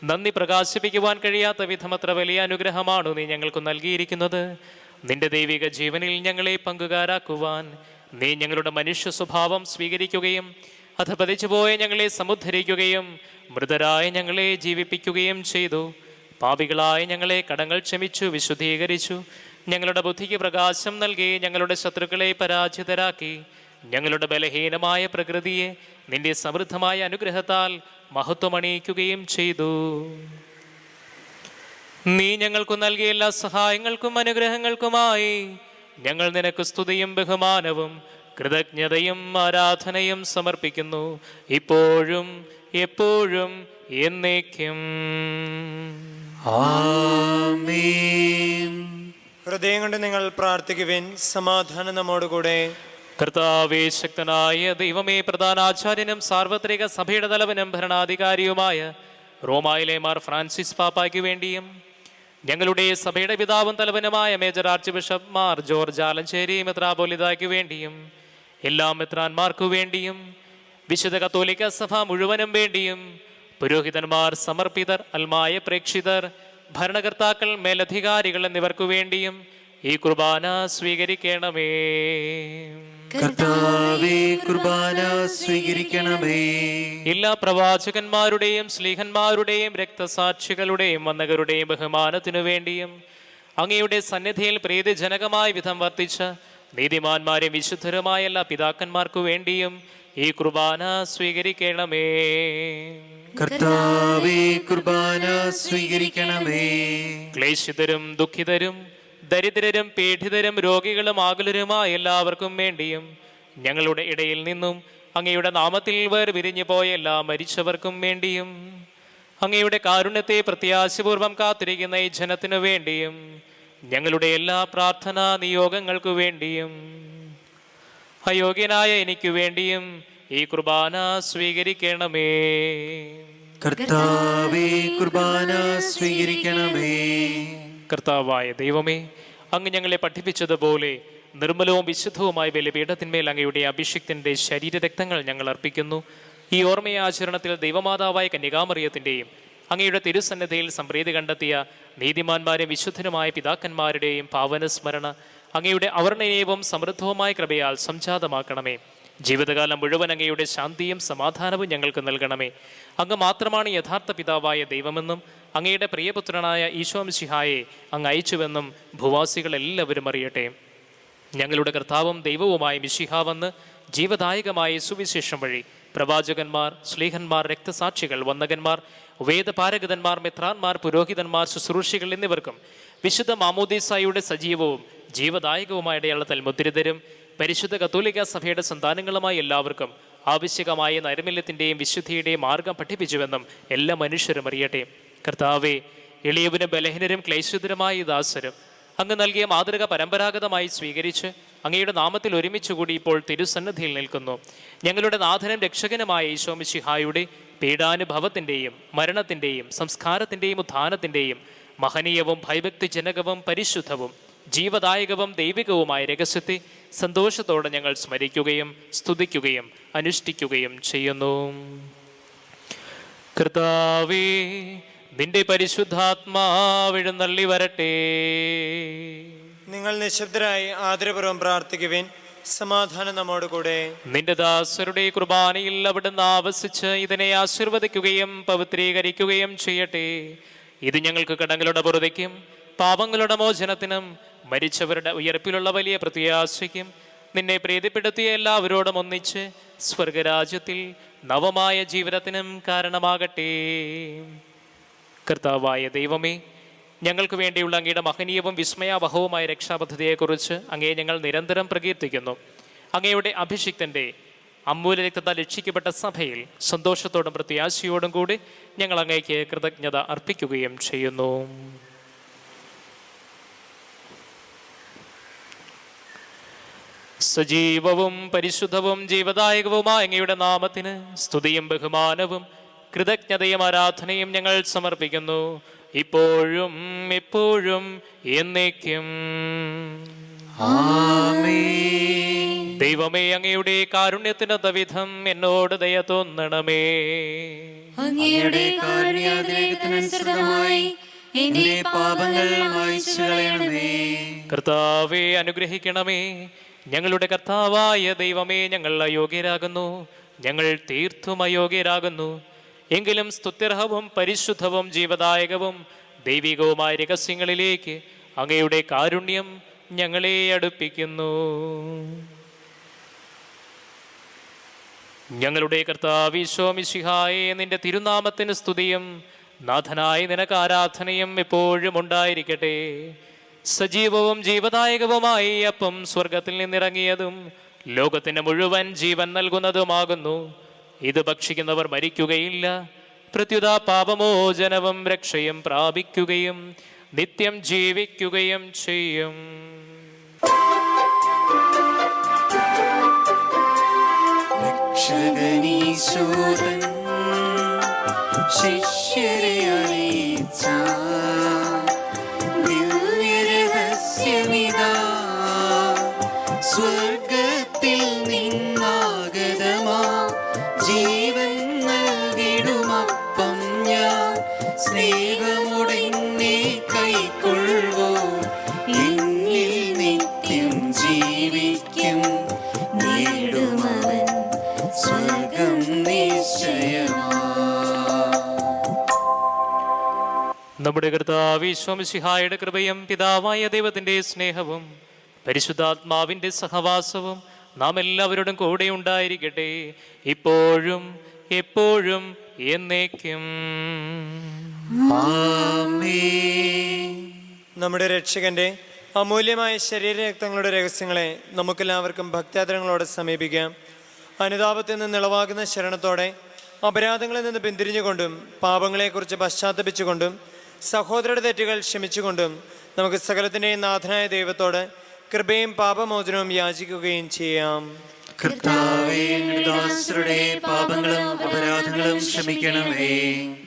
നന്ദി പ്രകാശിപ്പിക്കുവാൻ കഴിയാത്ത വിധമത്ര വലിയ അനുഗ്രഹമാണ് നീ ഞങ്ങൾക്ക് നൽകിയിരിക്കുന്നത്. നിന്റെ ദൈവിക ജീവനിൽ ഞങ്ങളെ പങ്കുകാരാക്കുവാൻ നീ ഞങ്ങളുടെ മനുഷ്യ സ്വഭാവം സ്വീകരിക്കുകയും അധപതിച്ചുപോയ ഞങ്ങളെ സമുദ്ധരിക്കുകയും മൃതരായ ഞങ്ങളെ ജീവിപ്പിക്കുകയും ചെയ്തു. പാപികളായ ഞങ്ങളെ കടങ്ങൾ ക്ഷമിച്ചു വിശുദ്ധീകരിച്ചു. ഞങ്ങളുടെ ബുദ്ധിക്ക് പ്രകാശം നൽകി ഞങ്ങളുടെ ശത്രുക്കളെ പരാജിതരാക്കി. ഞങ്ങളുടെ ബലഹീനമായ പ്രകൃതിയെ നിന്റെ സമൃദ്ധമായ അനുഗ്രഹത്താൽ മഹത്വമണിയിക്കുകയും ചെയ്തു. നീ ഞങ്ങൾക്ക് നൽകിയ എല്ലാ സഹായങ്ങൾക്കും അനുഗ്രഹങ്ങൾക്കുമായി ഞങ്ങൾ നിനക്ക് സ്തുതിയും ബഹുമാനവും കൃതജ്ഞതയും ആരാധനയും സമർപ്പിക്കുന്നു, ഇപ്പോഴും എപ്പോഴും എന്നേക്കും. ആമേൻ. ഹൃദയം കൊണ്ട് നിങ്ങൾ പ്രാർത്ഥിക്കുവിൻ. സമാധാനം നമ്മോടുകൂടെ. കർത്താവേ, ശക്തനായ ദൈവമേ, പ്രധാനാചാര്യനും സാർവത്രിക സഭയുടെ തലവനും ഭരണാധികാരിയുമായ റോമായിലെ മാർ ഫ്രാൻസിസ് പാപ്പായ്ക്ക് വേണ്ടിയും ഞങ്ങളുടെ സഭയുടെ പിതാവും തലവനുമായ മേജർ ആർച്ച് ബിഷപ്പ് മാർ ജോർജ് ആലഞ്ചേരി മെത്രാപോലിതായ്ക്ക് വേണ്ടിയും എല്ലാ മെത്രാന്മാർക്കു വേണ്ടിയും വിശുദ്ധ കത്തോലിക്ക സഭ മുഴുവനും വേണ്ടിയും പുരോഹിതന്മാർ, സമർപ്പിതർ, അൽമായ പ്രേക്ഷിതർ, ഭരണകർത്താക്കൾ, മേലധികാരികൾ എന്നിവർക്കു വേണ്ടിയും ഈ കുർബാന സ്വീകരിക്കണമേ. കർത്താവേ, കുർബാന സ്വീകരിക്കണമേ. എല്ലാ പ്രവാചകന്മാരുടെയും സ്ലീഹന്മാരുടെയും രക്തസാക്ഷികളുടെയും വന്ദകരുടെയും ബഹുമാനത്തിനു വേണ്ടിയും അങ്ങയുടെ സന്നിധിയിൽ പ്രീതിജനകമായ വിധം വർത്തിച്ച നീതിമാന്മാരും വിശുദ്ധരുമായ എല്ലാ പിതാക്കന്മാർക്കു വേണ്ടിയും ഈ കുർബാന സ്വീകരിക്കണമേ. കർത്താവേ, കുർബാന സ്വീകരിക്കണമേ. ക്ലേശിതരും ദുഃഖിതരും ദരിദ്രരും പീഡിതരും രോഗികളും ആകുലരുമായ എല്ലാവർക്കും വേണ്ടിയും ഞങ്ങളുടെ ഇടയിൽ നിന്നും അങ്ങയുടെ നാമത്തിൽ വേർപിരിഞ്ഞു പോയ എല്ലാ മരിച്ചവർക്കും വേണ്ടിയും അങ്ങയുടെ കാരുണ്യത്തെ പ്രത്യാശപൂർവം കാത്തിരിക്കുന്ന ഈ ജനത്തിനു വേണ്ടിയും ഞങ്ങളുടെ എല്ലാ പ്രാർത്ഥനാ നിയോഗങ്ങൾക്കു വേണ്ടിയും അയോഗ്യനായ എനിക്ക് വേണ്ടിയും ഈ കുർബാന സ്വീകരിക്കണമേ. കർത്താവേ, കുർബാന സ്വീകരിക്കണമേ. കർത്താവായ ദൈവമേ, അങ്ങ് ഞങ്ങളെ പഠിപ്പിച്ചതുപോലെ നിർമ്മലവും വിശുദ്ധവുമായ ബലിപീഠത്തിന്മേൽ അങ്ങയുടെ അഭിഷിക്തന്റെ ശരീരരക്തങ്ങൾ ഞങ്ങൾ അർപ്പിക്കുന്നു. ഈ ഓർമ്മയാചരണത്തിൽ ദൈവമാതാവായ കന്യകാമറിയത്തിൻ്റെയും അങ്ങയുടെ തിരുസന്നിധിയിൽ സംപ്രീതി കണ്ടെത്തിയ നീതിമാന്മാരും വിശുദ്ധനുമായ പിതാക്കന്മാരുടെയും പാവനസ്മരണ അങ്ങയുടെ അവർണ്ണനീയവും സമൃദ്ധവുമായ കൃപയാൽ സംജാതമാക്കണമേ. ജീവിതകാലം മുഴുവൻ അങ്ങയുടെ ശാന്തിയും സമാധാനവും ഞങ്ങൾക്ക് നൽകണമേ. അങ്ങ് മാത്രമാണ് യഥാർത്ഥ പിതാവായ ദൈവമെന്നും അങ്ങയുടെ പ്രിയപുത്രനായ ഈശോ മിശിഹായെ അങ്ങ് അയച്ചുവെന്നും ഭൂവാസികൾ എല്ലാവരും അറിയട്ടെ. ഞങ്ങളുടെ കർത്താവും ദൈവവുമായ മിശിഹ വന്ന് ജീവദായകമായ സുവിശേഷം വഴി പ്രവാചകന്മാർ, ശ്ലീഹന്മാർ, രക്തസാക്ഷികൾ, വന്ദകന്മാർ, വേദപാരഗതന്മാർ, മെത്രാന്മാർ, പുരോഹിതന്മാർ, ശുശ്രൂഷികൾ എന്നിവർക്കും വിശുദ്ധ മാമോദീസായുടെ സജീവവും ജീവദായകവുമായ അടയാളത്തിൽ മുദ്രിതരും പരിശുദ്ധ കത്തോലിക്ക സഭയുടെ സന്താനങ്ങളുമായി എല്ലാവർക്കും ആവശ്യകമായ നൈർമല്യത്തിൻ്റെയും വിശുദ്ധിയുടെയും മാർഗം പഠിപ്പിച്ചുവെന്നും എല്ലാ മനുഷ്യരും അറിയട്ടെ. കർത്താവേ, എളിയവരും ബലഹീനരും ക്ലേശിതരുമായ ദാസരും അങ്ങ് നൽകിയ മാതൃക പരമ്പരാഗതമായി സ്വീകരിച്ച് അങ്ങയുടെ നാമത്തിൽ ഒരുമിച്ച് കൂടി ഇപ്പോൾ തിരുസന്നിധിയിൽ നിൽക്കുന്നു. ഞങ്ങളുടെ നാഥനും രക്ഷകനുമായ ഈശോ മിശിഹായുടെ പീഡാനുഭവത്തിൻ്റെയും മരണത്തിൻ്റെയും സംസ്കാരത്തിൻ്റെയും ഉത്ഥാനത്തിൻ്റെയും മഹനീയവും ഭയഭക്തിജനകവും പരിശുദ്ധവും ജീവദായകവും ദൈവികവുമായ രഹസ്യത്തെ സന്തോഷത്തോടെ ഞങ്ങൾ സ്മരിക്കുകയും സ്തുതിക്കുകയും അനുഷ്ഠിക്കുകയും ചെയ്യുന്നു. കർത്താവേ, നിന്റെ പരിശുദ്ധാത്മാവെഴുന്നള്ളി വരട്ടെ. നിങ്ങൾ നിശബ്ദരായി ആദരപൂർവ്വം പ്രാർത്ഥിക്കുവിൻ. സമാധാനം നമ്മോട് കൂടെ. നിന്റെ ദാസരുടെ കുർബാനയിൽ അവിടുന്ന് ആവസിച്ച് ഇതിനെ ആശീർവദിക്കുകയും പവിത്രീകരിക്കുകയും ചെയ്യട്ടെ. ഇത് ഞങ്ങൾക്ക് കടങ്ങളുടെ പുറത്തേക്കും പാപങ്ങളുടെ മോചനത്തിനും മരിച്ചവരുടെ ഉയർപ്പിലുള്ള വലിയ പ്രത്യാശയ്ക്കും നിന്നെ പ്രീതിപ്പെടുത്തിയ എല്ലാവരോടും ഒന്നിച്ച് സ്വർഗരാജ്യത്തിൽ നവമായ ജീവിതത്തിനും കാരണമാകട്ടെ. കർത്താവായ ദൈവമേ, ഞങ്ങൾക്ക് വേണ്ടിയുള്ള അങ്ങയുടെ മഹനീയവും വിസ്മയാവഹവുമായ രക്ഷാപദ്ധതിയെക്കുറിച്ച് അങ്ങയെ ഞങ്ങൾ നിരന്തരം പ്രകീർത്തിക്കുന്നു. അങ്ങയുടെ അഭിഷിക്തൻ്റെ അമൂല്യ രക്തത്താൽ രക്ഷിക്കപ്പെട്ട സഭയിൽ സന്തോഷത്തോടും പ്രത്യാശയോടും കൂടി ഞങ്ങൾ അങ്ങേക്ക് കൃതജ്ഞത അർപ്പിക്കുകയും ചെയ്യുന്നു. സജീവവും പരിശുദ്ധവും ജീവദായകവുമായ അങ്ങയുടെ നാമത്തിന് സ്തുതിയും ബഹുമാനവും കൃതജ്ഞതയും ആരാധനയും ഞങ്ങൾ സമർപ്പിക്കുന്നു, ഇപ്പോഴും എപ്പോഴും എന്നേക്കും. ദൈവമേ, അങ്ങയുടെ കാരുണ്യത്തിനൊത്ത വിധം എന്നോട് ദയ തോന്നണമേ. അങ്ങയുടെ കാരുണ്യാതിരേകത്തിനനുസൃതമായി എന്റെ പാപങ്ങൾ മായ്ച്ചു കളയണമേ. കർത്താവെ, അനുഗ്രഹിക്കണമേ. ഞങ്ങളുടെ കർത്താവായ ദൈവമേ, ഞങ്ങൾ അയോഗ്യരാകുന്നു, ഞങ്ങൾ തീർത്തും അയോഗ്യരാകുന്നു. എങ്കിലും സ്തുത്യർഹവും പരിശുദ്ധവും ജീവദായകവും ദൈവികവുമായ രഹസ്യങ്ങളിലേക്ക് അങ്ങയുടെ കാരുണ്യം ഞങ്ങളെ അടുപ്പിക്കുന്നു. ഞങ്ങളുടെ കർത്താവ് ഈശോ മിശിഹായേ, നിന്റെ തിരുനാമത്തിന് സ്തുതിയും നാഥനായ നിനക്ക് ആരാധനയും എപ്പോഴും ഉണ്ടായിരിക്കട്ടെ. സജീവവും ജീവദായകവുമായി അപ്പം സ്വർഗത്തിൽ നിന്നിറങ്ങിയതും ലോകത്തിന് മുഴുവൻ ജീവൻ നൽകുന്നതുമാകുന്നു. ഇത് ഭക്ഷിക്കുന്നവർ മരിക്കുകയില്ല, പ്രത്യുത പാപമോചനവും രക്ഷയും പ്രാപിക്കുകയും നിത്യം ജീവിക്കുകയും ചെയ്യും. രക്ഷകനീശോദൻ ശിഷ്യരെ അറിയിച്ച ദിവ്യരഹസ്യമിതാ, സ്വർഗത്തിൽ നിന്നാഗതമാ ജീവൻ നൽകിടുമപ്പം ഞാൻ, സ്നേഹമുടനെ കൈക്കൊള്ളുവോ എന്നിൽ നിത്യം ജീവിക്കും, നേടുമവൻ സ്വർഗം നിശ്ചയമാ. നമ്മുടെ കർത്താവ് ഈശോ മിശിഹായുടെ കൃപയും പിതാവായ ദൈവത്തിൻ്റെ സ്നേഹവും പരിശുദ്ധാത്മാവിൻ്റെ സഹവാസവും നാം എല്ലാവരോടും കൂടെ ഉണ്ടായിരിക്കട്ടെ, ഇപ്പോഴും എപ്പോഴും എന്നേക്കും. നമ്മുടെ രക്ഷകന്റെ അമൂല്യമായ ശരീരരക്തങ്ങളുടെ രഹസ്യങ്ങളെ നമുക്കെല്ലാവർക്കും ഭക്ത്യാദരങ്ങളോടെ സമീപിക്കാം. അനുതാപത്തിൽ നിന്ന് ഇളവാകുന്ന ശരണത്തോടെ അപരാധങ്ങളിൽ നിന്ന് പിന്തിരിഞ്ഞുകൊണ്ടും പാപങ്ങളെക്കുറിച്ച് പശ്ചാത്തപിച്ചുകൊണ്ടും സഹോദരരുടെ തെറ്റുകൾ ക്ഷമിച്ചുകൊണ്ടും നമുക്ക് സകലത്തിൻ്റെയും നാഥനായ ദൈവത്തോട് കൃപയും പാപമോചനവും യാചിക്കുകയും ചെയ്യാം. കർത്താവേ, ദാസരുടെ പാപങ്ങളും അപരാധങ്ങളും ക്ഷമിക്കണമേ.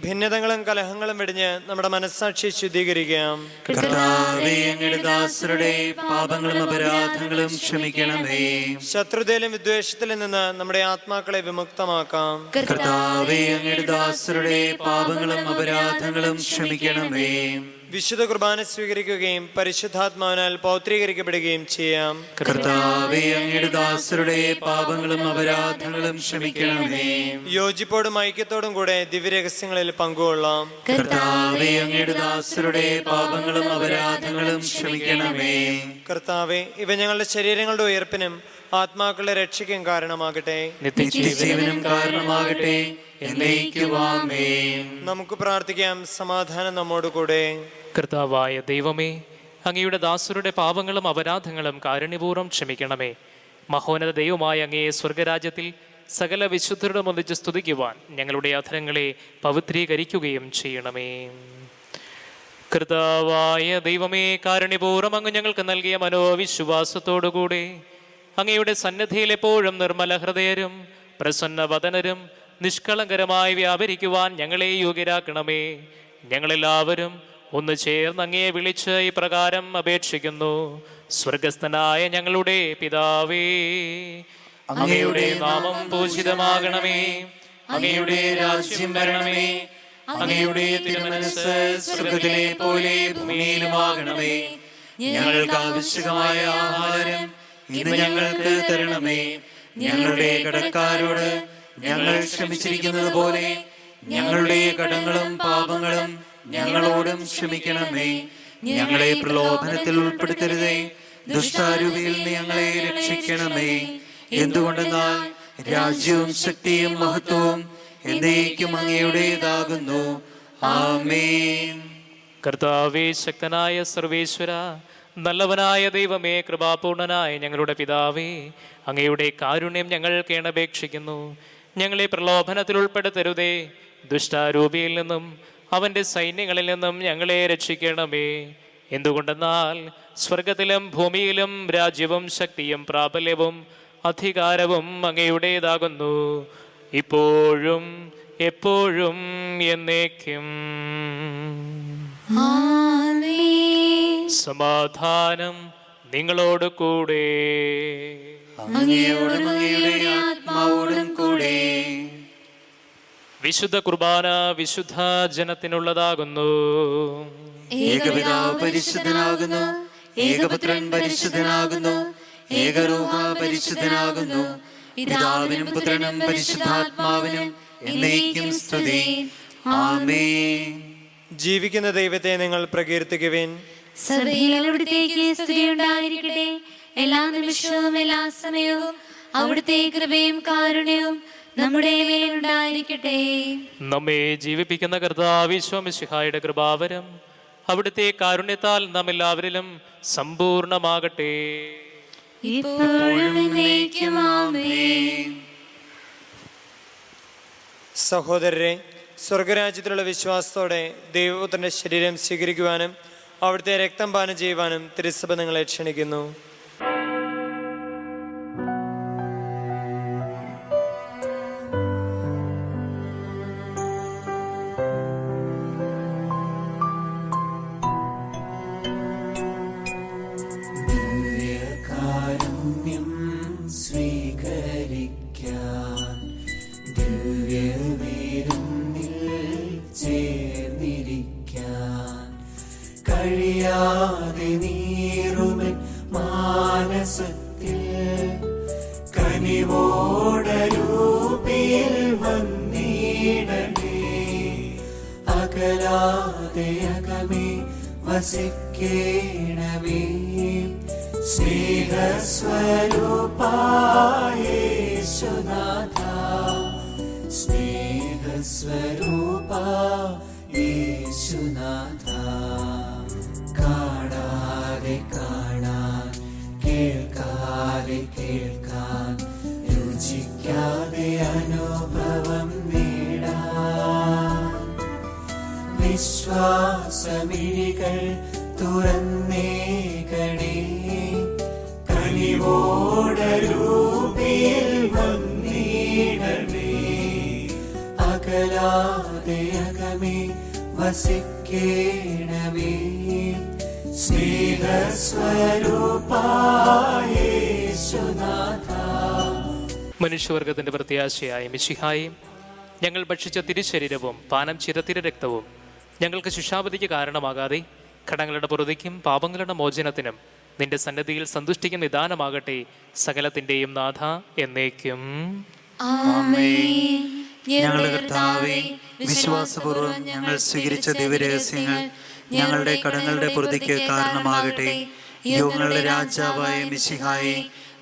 ഭിന്നതകളും കലഹങ്ങളും വെടിഞ്ഞ് നമ്മുടെ മനസ്സാക്ഷിയെ ശുദ്ധീകരിക്കാം. കർത്താവേ, ദാസരുടെ പാപങ്ങളും അപരാധങ്ങളും ക്ഷമിക്കണമേ. ശത്രുതയിലും വിദ്വേഷത്തിലും നിന്ന് നമ്മുടെ ആത്മാക്കളെ വിമുക്തമാക്കാം. കർത്താവേ, ദാസരുടെ പാപങ്ങളും അപരാധങ്ങളും ക്ഷമിക്കണമേ. വിശുദ്ധ കുർബാന സ്വീകരിക്കുകയും പരിശുദ്ധാത്മാവിനാൽ പൗത്രീകരിക്കപ്പെടുകയും ചെയ്യാം. കർത്താവേ, ദാസരുടെ പാപങ്ങളും അപരാധങ്ങളും ക്ഷമിക്കണമേ. യോജിപ്പോടും ഐക്യത്തോടും കൂടെ ദിവ്യരഹസ്യങ്ങളിൽ പങ്കുകൊള്ളാം. കർത്താവേ, ദാസരുടെ പാപങ്ങളും അപരാധങ്ങളും ക്ഷമിക്കണമേ. കർത്താവെ, ഇവ ഞങ്ങളുടെ ശരീരങ്ങളുടെ ഉയർപ്പിനും ആത്മാക്കളുടെ രക്ഷയ്ക്കും കാരണമാകട്ടെ, നിത്യജീവനും കാരണമാകട്ടെ. എന്നേക്കും ആമേൻ. നമുക്ക് പ്രാർത്ഥിക്കാം. സമാധാനം നമ്മോട് കൂടെ. കർത്താവായ ദൈവമേ, അങ്ങയുടെ ദാസരുടെ പാപങ്ങളും അപരാധങ്ങളും കാരുണ്യപൂർവ്വം ക്ഷമിക്കണമേ. മഹോന്നത ദൈവമായ അങ്ങയെ സ്വർഗരാജ്യത്തിൽ സകല വിശുദ്ധരുടെ ഒന്നിച്ച് സ്തുതിക്കുവാൻ ഞങ്ങളുടെ അധരങ്ങളെ പവിത്രീകരിക്കുകയും ചെയ്യണമേ. കർത്താവായ ദൈവമേ, കാരുണ്യപൂർവ്വം അങ്ങ് ഞങ്ങൾക്ക് നൽകിയ മനോവിശ്വാസത്തോടുകൂടി അങ്ങയുടെ സന്നിധിയിൽ എപ്പോഴും നിർമ്മല ഹൃദയരും പ്രസന്നവദനരും നിഷ്കളങ്കരമായി വ്യാപരിക്കുവാൻ ഞങ്ങളെ യോഗ്യരാക്കണമേ. ഞങ്ങളെല്ലാവരും ഒന്ന് ചേർന്ന് അങ്ങയെ വിളിച്ച് ഇപ്രകാരം അപേക്ഷിക്കുന്നു. സ്വർഗസ്ഥനായ ഞങ്ങളുടെ പിതാവേ, അങ്ങയുടെ നാമം പൂജിതമാകണമേ. അങ്ങയുടെ രാജ്യം വരണമേ. അങ്ങയുടെ തിരുമനസ്സ് സ്വർഗ്ഗത്തിലെ പോലെ ഭൂമിയിലുമാകണമേ. ഞങ്ങൾക്ക് ആവശ്യമായ ആഹാരം ഇന്ന് ഞങ്ങൾക്ക് തരണമേ. ഞങ്ങളുടെ കടക്കാരോട് ഞങ്ങൾ ക്ഷമിച്ചിരിക്കുന്നത് പോലെ ഞങ്ങളുടെ കടങ്ങളും പാപങ്ങളും ഞങ്ങളോടും ക്ഷമിക്കണമേ. ഞങ്ങളെ പ്രലോഭനത്തിൽ ഉൾപ്പെടുത്തരുതേ, ദുഷ്ടാരൂപിയിൽ നിന്ന് ഞങ്ങളെ രക്ഷിക്കണമേ. എന്തുകൊണ്ടെന്നാൽ രാജ്യവും ശക്തിയും മഹത്വവും എന്നേക്കും അങ്ങയുടേതാകുന്നു. ആമേൻ. കർത്താവേ, ശക്തനായ സർവേശ്വര, നല്ലവനായ ദൈവമേ, കൃപാപൂർണനായ ഞങ്ങളുടെ പിതാവേ, അങ്ങയുടെ കാരുണ്യം ഞങ്ങൾ കേണപേക്ഷിക്കുന്നു. ഞങ്ങളെ പ്രലോഭനത്തിൽ ഉൾപ്പെടുത്തരുതേ, ദുഷ്ടാരൂപിയിൽ നിന്നും അവൻ്റെ സൈന്യങ്ങളിൽ നിന്നും ഞങ്ങളെ രക്ഷിക്കണമേ. എന്തുകൊണ്ടെന്നാൽ സ്വർഗത്തിലും ഭൂമിയിലും രാജ്യവും ശക്തിയും പ്രാബല്യവും അധികാരവും അങ്ങയുടേതാകുന്നു, ഇപ്പോഴും എപ്പോഴും എന്നേക്കും. സമാധാനം നിങ്ങളോട് കൂടെ. അങ്ങയോടും അങ്ങയുടെ ആത്മാവോടും കൂടെ. വിശുദ്ധ കുർബാന വിശുദ്ധ ജനത്തിനുള്ളതാകുന്നു. ഏകപിതാവ് പരിശുദ്ധനാകുന്നു, ഏകപുത്രൻ പരിശുദ്ധനാകുന്നു, ഏകരൂഹ പരിശുദ്ധനാകുന്നു. പിതാവിനും പുത്രനും പരിശുദ്ധാത്മാവിനും എന്നേക്കും സ്തുതി. ആമേൻ. ജീവിക്കുന്ന ദൈവത്തെ നിങ്ങൾ പ്രകീർത്തിക്കുവിൻ. സഭയിൽ അവിടുത്തേക്ക് സ്തുതിയുണ്ടായിരിക്കട്ടെ. എല്ലാ നിമിഷവും എല്ലാ സമയവും അവിടുത്തെ കൃപയും കാരുണ്യവും നമ്മുടെ മേലുണ്ടായിരിക്കട്ടെ. നമ്മെ ജീവിപ്പിക്കുന്ന കർത്താവ് ഈശോ മിശിഹായുടെ കൃപാവരം അവിടുത്തെ കാരുണ്യത്താൽ നാം എല്ലാവരിലും സമ്പൂർണമാകട്ടെ. ഇപ്പോഴും എന്നേക്കും ആമേൻ. സഹോദരരെ, സ്വർഗരാജ്യത്തിലുള്ള വിശ്വാസത്തോടെ ദൈവപുത്രന്റെ ശരീരം സ്വീകരിക്കുവാനും അവിടുത്തെ രക്തം പാനം ചെയ്യുവാനും തിരുസഭ നിങ്ങളെ ക്ഷണിക്കുന്നു. കഴിയാതെ നീറുമൻ മാനസത്തിൽ കനിവോടരൂപിയിൽ വന്നിടണേ. അകലാതെ അകമേ വസിക്കേണമേ. സ്നേഹസ്വരൂപായ യേശുനാഥ, സ്നേഹസ്വരൂപാ യേശുനാഥ. കാണാതെ കാണാൻ, കേൾക്കാതെ കേൾക്കാൻ, രുചിക്കാതെ അനുഭവം നേടാൻ വിശ്വാസമിഴികൾ തുറന്നേകണേ. കനിവോടരൂപിയിൽ വന്നിടണേ. അകലാതെ അകമേ വസിക്കേണമേ. സ്നേഹസ്വരൂപായ യേശുനാഥ. മനുഷ്യവർഗത്തിന്റെ പ്രത്യാശയായ മിശിഹായി, ഞങ്ങൾ ഭക്ഷിച്ച തിരുശരീരവും പാനം ചെയ്ത തിരുരക്തവും ഞങ്ങൾക്ക് ശിക്ഷാപതിക്ക് കാരണമാകാതെ കടങ്ങളുടെ പൊറുതിക്കും പാപങ്ങളുടെ മോചനത്തിനും നിന്റെ സന്നദ്ധിയിൽ സന്തുഷ്ടിക്കും നിദാനമാകട്ടെ. സകലത്തിന്റെയും നാഥ എന്നേക്കും. ആമേൻ. ഞങ്ങളുടെ കർത്താവേ, വിശ്വാസപൂർവ്വം ഞങ്ങൾ സ്വീകരിച്ച ദിവ്യരഹസ്യങ്ങൾ ഞങ്ങളുടെ കടങ്ങളുടെ പൊറുതിക്ക് കാരണമാകട്ടെ. യുഗങ്ങളുടെ രാജാവായ മിശിഹായെ,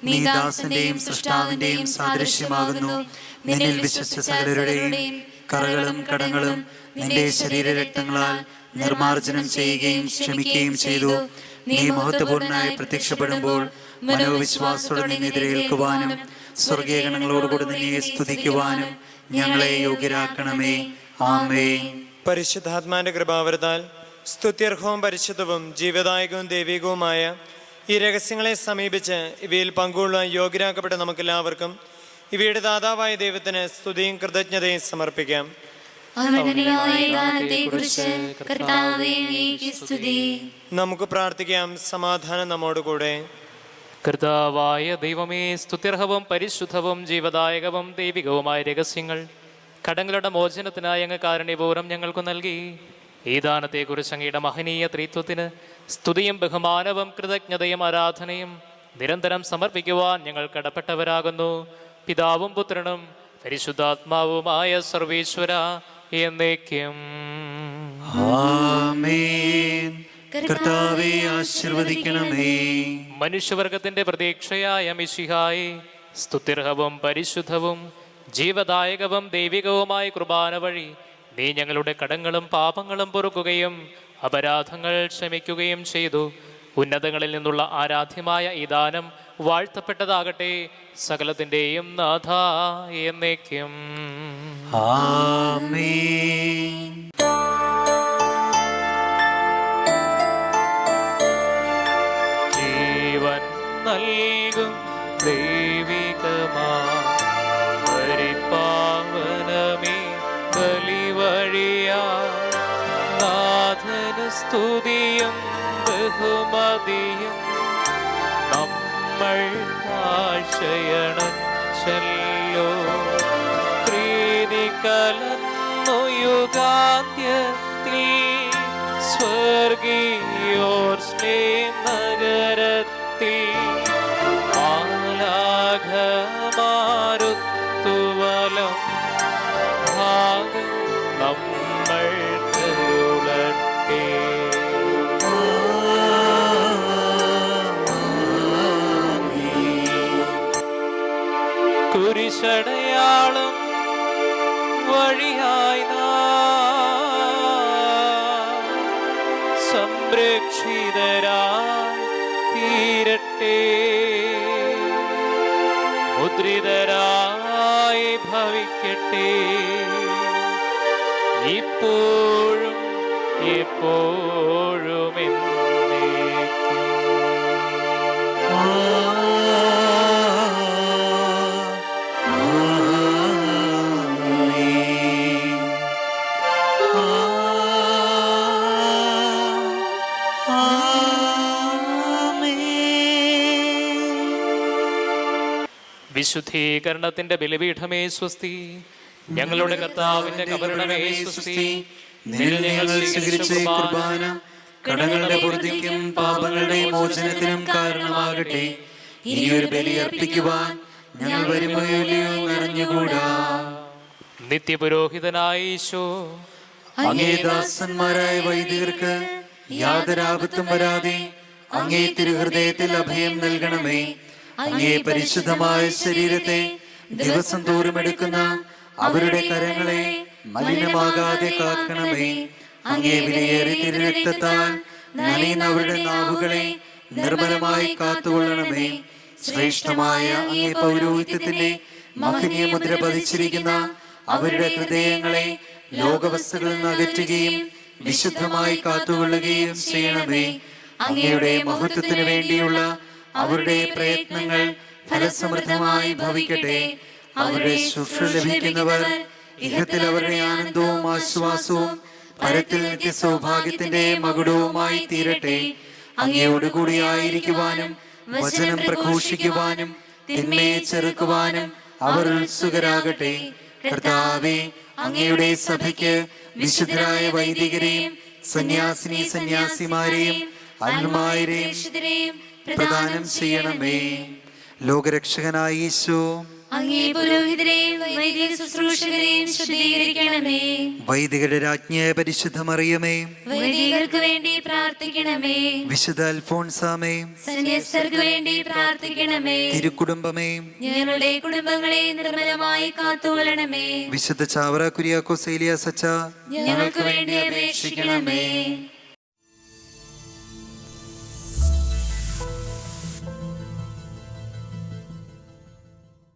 നീ ദാസന്റെയും സൃഷ്ടാവിന്റെയും സാദൃശ്യമാകുന്നു. നിന്നിൽ വിശ്വസിച്ച സകലരുടെയും കറകളും കടങ്ങളും നിന്റെ ശരീരരക്തങ്ങളാൽ നിർമാർജനം ചെയ്യുകയും ക്ഷമിക്കുകയും ചെയ്തു. നീ മഹത്വപൂർണ്ണനായി പ്രത്യക്ഷപ്പെടുമ്പോൾ മനോവിശ്വാസത്തോടെ നിന്നെതിരേൽക്കുവാനും സ്വർഗീയ ഗണങ്ങളോടുകൂടി നിന്നെ സ്തുതിക്കുവാനും ഞങ്ങളെ യോഗ്യരാക്കണമേ. ആമേൻ. പരിശുദ്ധാത്മാന്റെ കൃപാവരത്താൽ സ്തുത്യർഹവും പരിശുദ്ധവും ജീവദായകവും ദൈവികവുമായ ഈ രഹസ്യങ്ങളെ സമീപിച്ച് ഇവയിൽ പങ്കുകൊള്ളുവാൻ യോഗ്യരാക്കപ്പെട്ട നമുക്കെല്ലാവർക്കും ഇവയുടെ ദാതാവായ ദൈവത്തിന് സ്തുതിയും കൃതജ്ഞതയും സമർപ്പിക്കാം. നമുക്ക് പ്രാർത്ഥിക്കാം. സമാധാനം നമ്മോടുകൂടെ. കർത്താവായ ദൈവമേ, സ്തുത്യർഹവും പരിശുദ്ധവും ജീവദായകവും ദൈവികവുമായ രഹസ്യങ്ങൾ കടങ്ങളുടെ മോചനത്തിനായി അങ്ങ് കാരുണ്യപൂർവ്വം ഞങ്ങൾക്ക് നൽകി. ഈ ദാനത്തെക്കുറിച്ച് അങ്ങയുടെ മഹനീയ ത്രിത്വത്തിന് സ്തുതിയും ബഹുമാനവും കൃതജ്ഞതയും ആരാധനയും നിരന്തരം സമർപ്പിക്കുവാൻ ഞങ്ങൾ കടപ്പെട്ടവരാകുന്നു. പിതാവും പുത്രനും പരിശുദ്ധാത്മാവുമായ സർവീശ്വര എന്നേക്കും. ആമേൻ. കർത്താവേ ആശീർവദിക്കണമേ. മനുഷ്യവർഗത്തിന്റെ പ്രതീക്ഷയായ മിശിഹായി, സ്തുത്യർഹവും പരിശുദ്ധവും ജീവദായകവും ദൈവികവുമായ കുർബാന വഴി നീ ഞങ്ങളുടെ കടങ്ങളും പാപങ്ങളും പൊറുക്കുകയും അപരാധങ്ങൾ ക്ഷമിക്കുകയും ചെയ്തു. ഉന്നതങ്ങളിൽ നിന്നുള്ള ആരാധ്യമായ ഈ ദാനം വാഴ്ത്തപ്പെട്ടതാകട്ടെ. സകലത്തിൻ്റെയും നാഥ എന്നേക്കും. ആമേൻ. ജീവൻ നൽകും ദൈവികമാ പരിപാവനമേ ബലിവഴിയാ നാഥന് സ്തുതിയും ബഹുമതിയും നമ്മൾ കാഴ്ചയണച്ചല്ലോ. പ്രീതി കലർന്നു യുഗാന്ത്യത്തിൽ സ്വർഗീയോർശ്ലേം നഗരത്തിൽ മാലാഖമാരുത്തുവലം ഭാഗം നമ്മൾ കരുളട്ടെ. കുരിശടയാളം വഴിയായി സംരക്ഷിതരായി തീരട്ടെ. മുദ്രിതരായി ഭവിക്കട്ടെ. ഇപ്പോഴും എപ്പോഴും എന്നേക്കും. വിശുദ്ധീകരണത്തിന്റെ ബലിപീഠമേ സ്വസ്തി. ഞങ്ങളുടെ കർത്താവിന്റെ കബറിടമേ സ്വസ്തി. നിന്നിൽ ഞങ്ങൾ സ്വീകരിച്ച ഈ കുർബാന കടങ്ങളുടെ പൂർത്തിക്കും പാപങ്ങളുടെ മോചനത്തിനും കാരണമാകട്ടെ. ഇനിയൊരു ബലി അർപ്പിക്കുവാൻ ഞങ്ങൾ വരുമോ ഇല്ലയോ എന്നറിഞ്ഞുകൂടാ. നിത്യപുരോഹിതനായ ഈശോ, അങ്ങേ ദാസന്മാരായ വൈദികർക്ക് യാതൊരാപത്തും വരാതെ അങ്ങേ തിരുഹൃദയത്തിൽ അഭയം നൽകണമേ. അങ്ങേ പരിശുദ്ധമായ ശരീരത്തെ ദിവസം തോറും എടുക്കുന്ന അവരുടെ കരങ്ങളെ മലിനമാകാതെ കാക്കണമേ. അങ്ങേ വിലയേറി തിരുരക്തത്താൽ നനയുന്ന അവരുടെ നാവുകളെ നിർമ്മലമായി കാത്തുകൊള്ളണമേ. ശ്രേഷ്ഠമായ അങ്ങേ പൗരോഹിത്യത്തിന്റെ മഹനീയ മുദ്ര പതിച്ചിരിക്കുന്ന അവരുടെ ഹൃദയങ്ങളെ ലോകവസ്തുക്കളിൽ നിന്ന് അകറ്റുകയും വിശുദ്ധമായി കാത്തുകൊള്ളുകയും ചെയ്യണമേ. അങ്ങയുടെ മഹത്വത്തിനു വേണ്ടിയുള്ള അവരുടെ പ്രയത്നങ്ങൾ ഫലസമൃദ്ധമായി ഭവിക്കട്ടെ. അവരുടെ ശുശ്രൂഷ ലഭിക്കുന്നവർ ഇഹത്തിൽ അവരുടെ ആനന്ദവും ആശ്വാസവും പരത്തിൽ നിത്യ സൗഭാഗ്യത്തിന്റെ മകുടവുമായി തീരട്ടെ. അങ്ങയോടുകൂടി ആയിരിക്കുവാനും വചനം പ്രഘോഷിക്കുവാനും തിന്മയെ ചെറുക്കുവാനും അവർ ഉത്സുകരാകട്ടെ. കർത്താവേ, അങ്ങയുടെ സഭയ്ക്ക് വിശുദ്ധരായ വൈദികരെയും സന്യാസിമാരെയും അൽമായരെയും പ്രദാനം ചെയ്യണമേ. ലോകരക്ഷകനായ ഈശോ, അങ്ങേ പുരോഹിതരെയും വൈദിക ശുശ്രൂഷകരെയും ശുദ്ധീകരിക്കണമേ. വൈദികരുടെ രാജ്ഞിയായ പരിശുദ്ധ മറിയമേ, വൈദികർക്ക് വേണ്ടി പ്രാർത്ഥിക്കണമേ. വിശുദ്ധ അൽഫോൻസാമേ, സന്യസ്തർക്ക് വേണ്ടി പ്രാർത്ഥിക്കണമേ. തിരുക്കുടുംബമേ, ഞങ്ങളുടെ കുടുംബങ്ങളെ നിർമ്മലമായി കാത്തുകൊള്ളണമേ. വിശുദ്ധ ചാവറ കുര്യാക്കോസ് ഏലിയാസ് അച്ഛാ, ഞങ്ങൾക്ക് വേണ്ടി അപേക്ഷിക്കണമേ.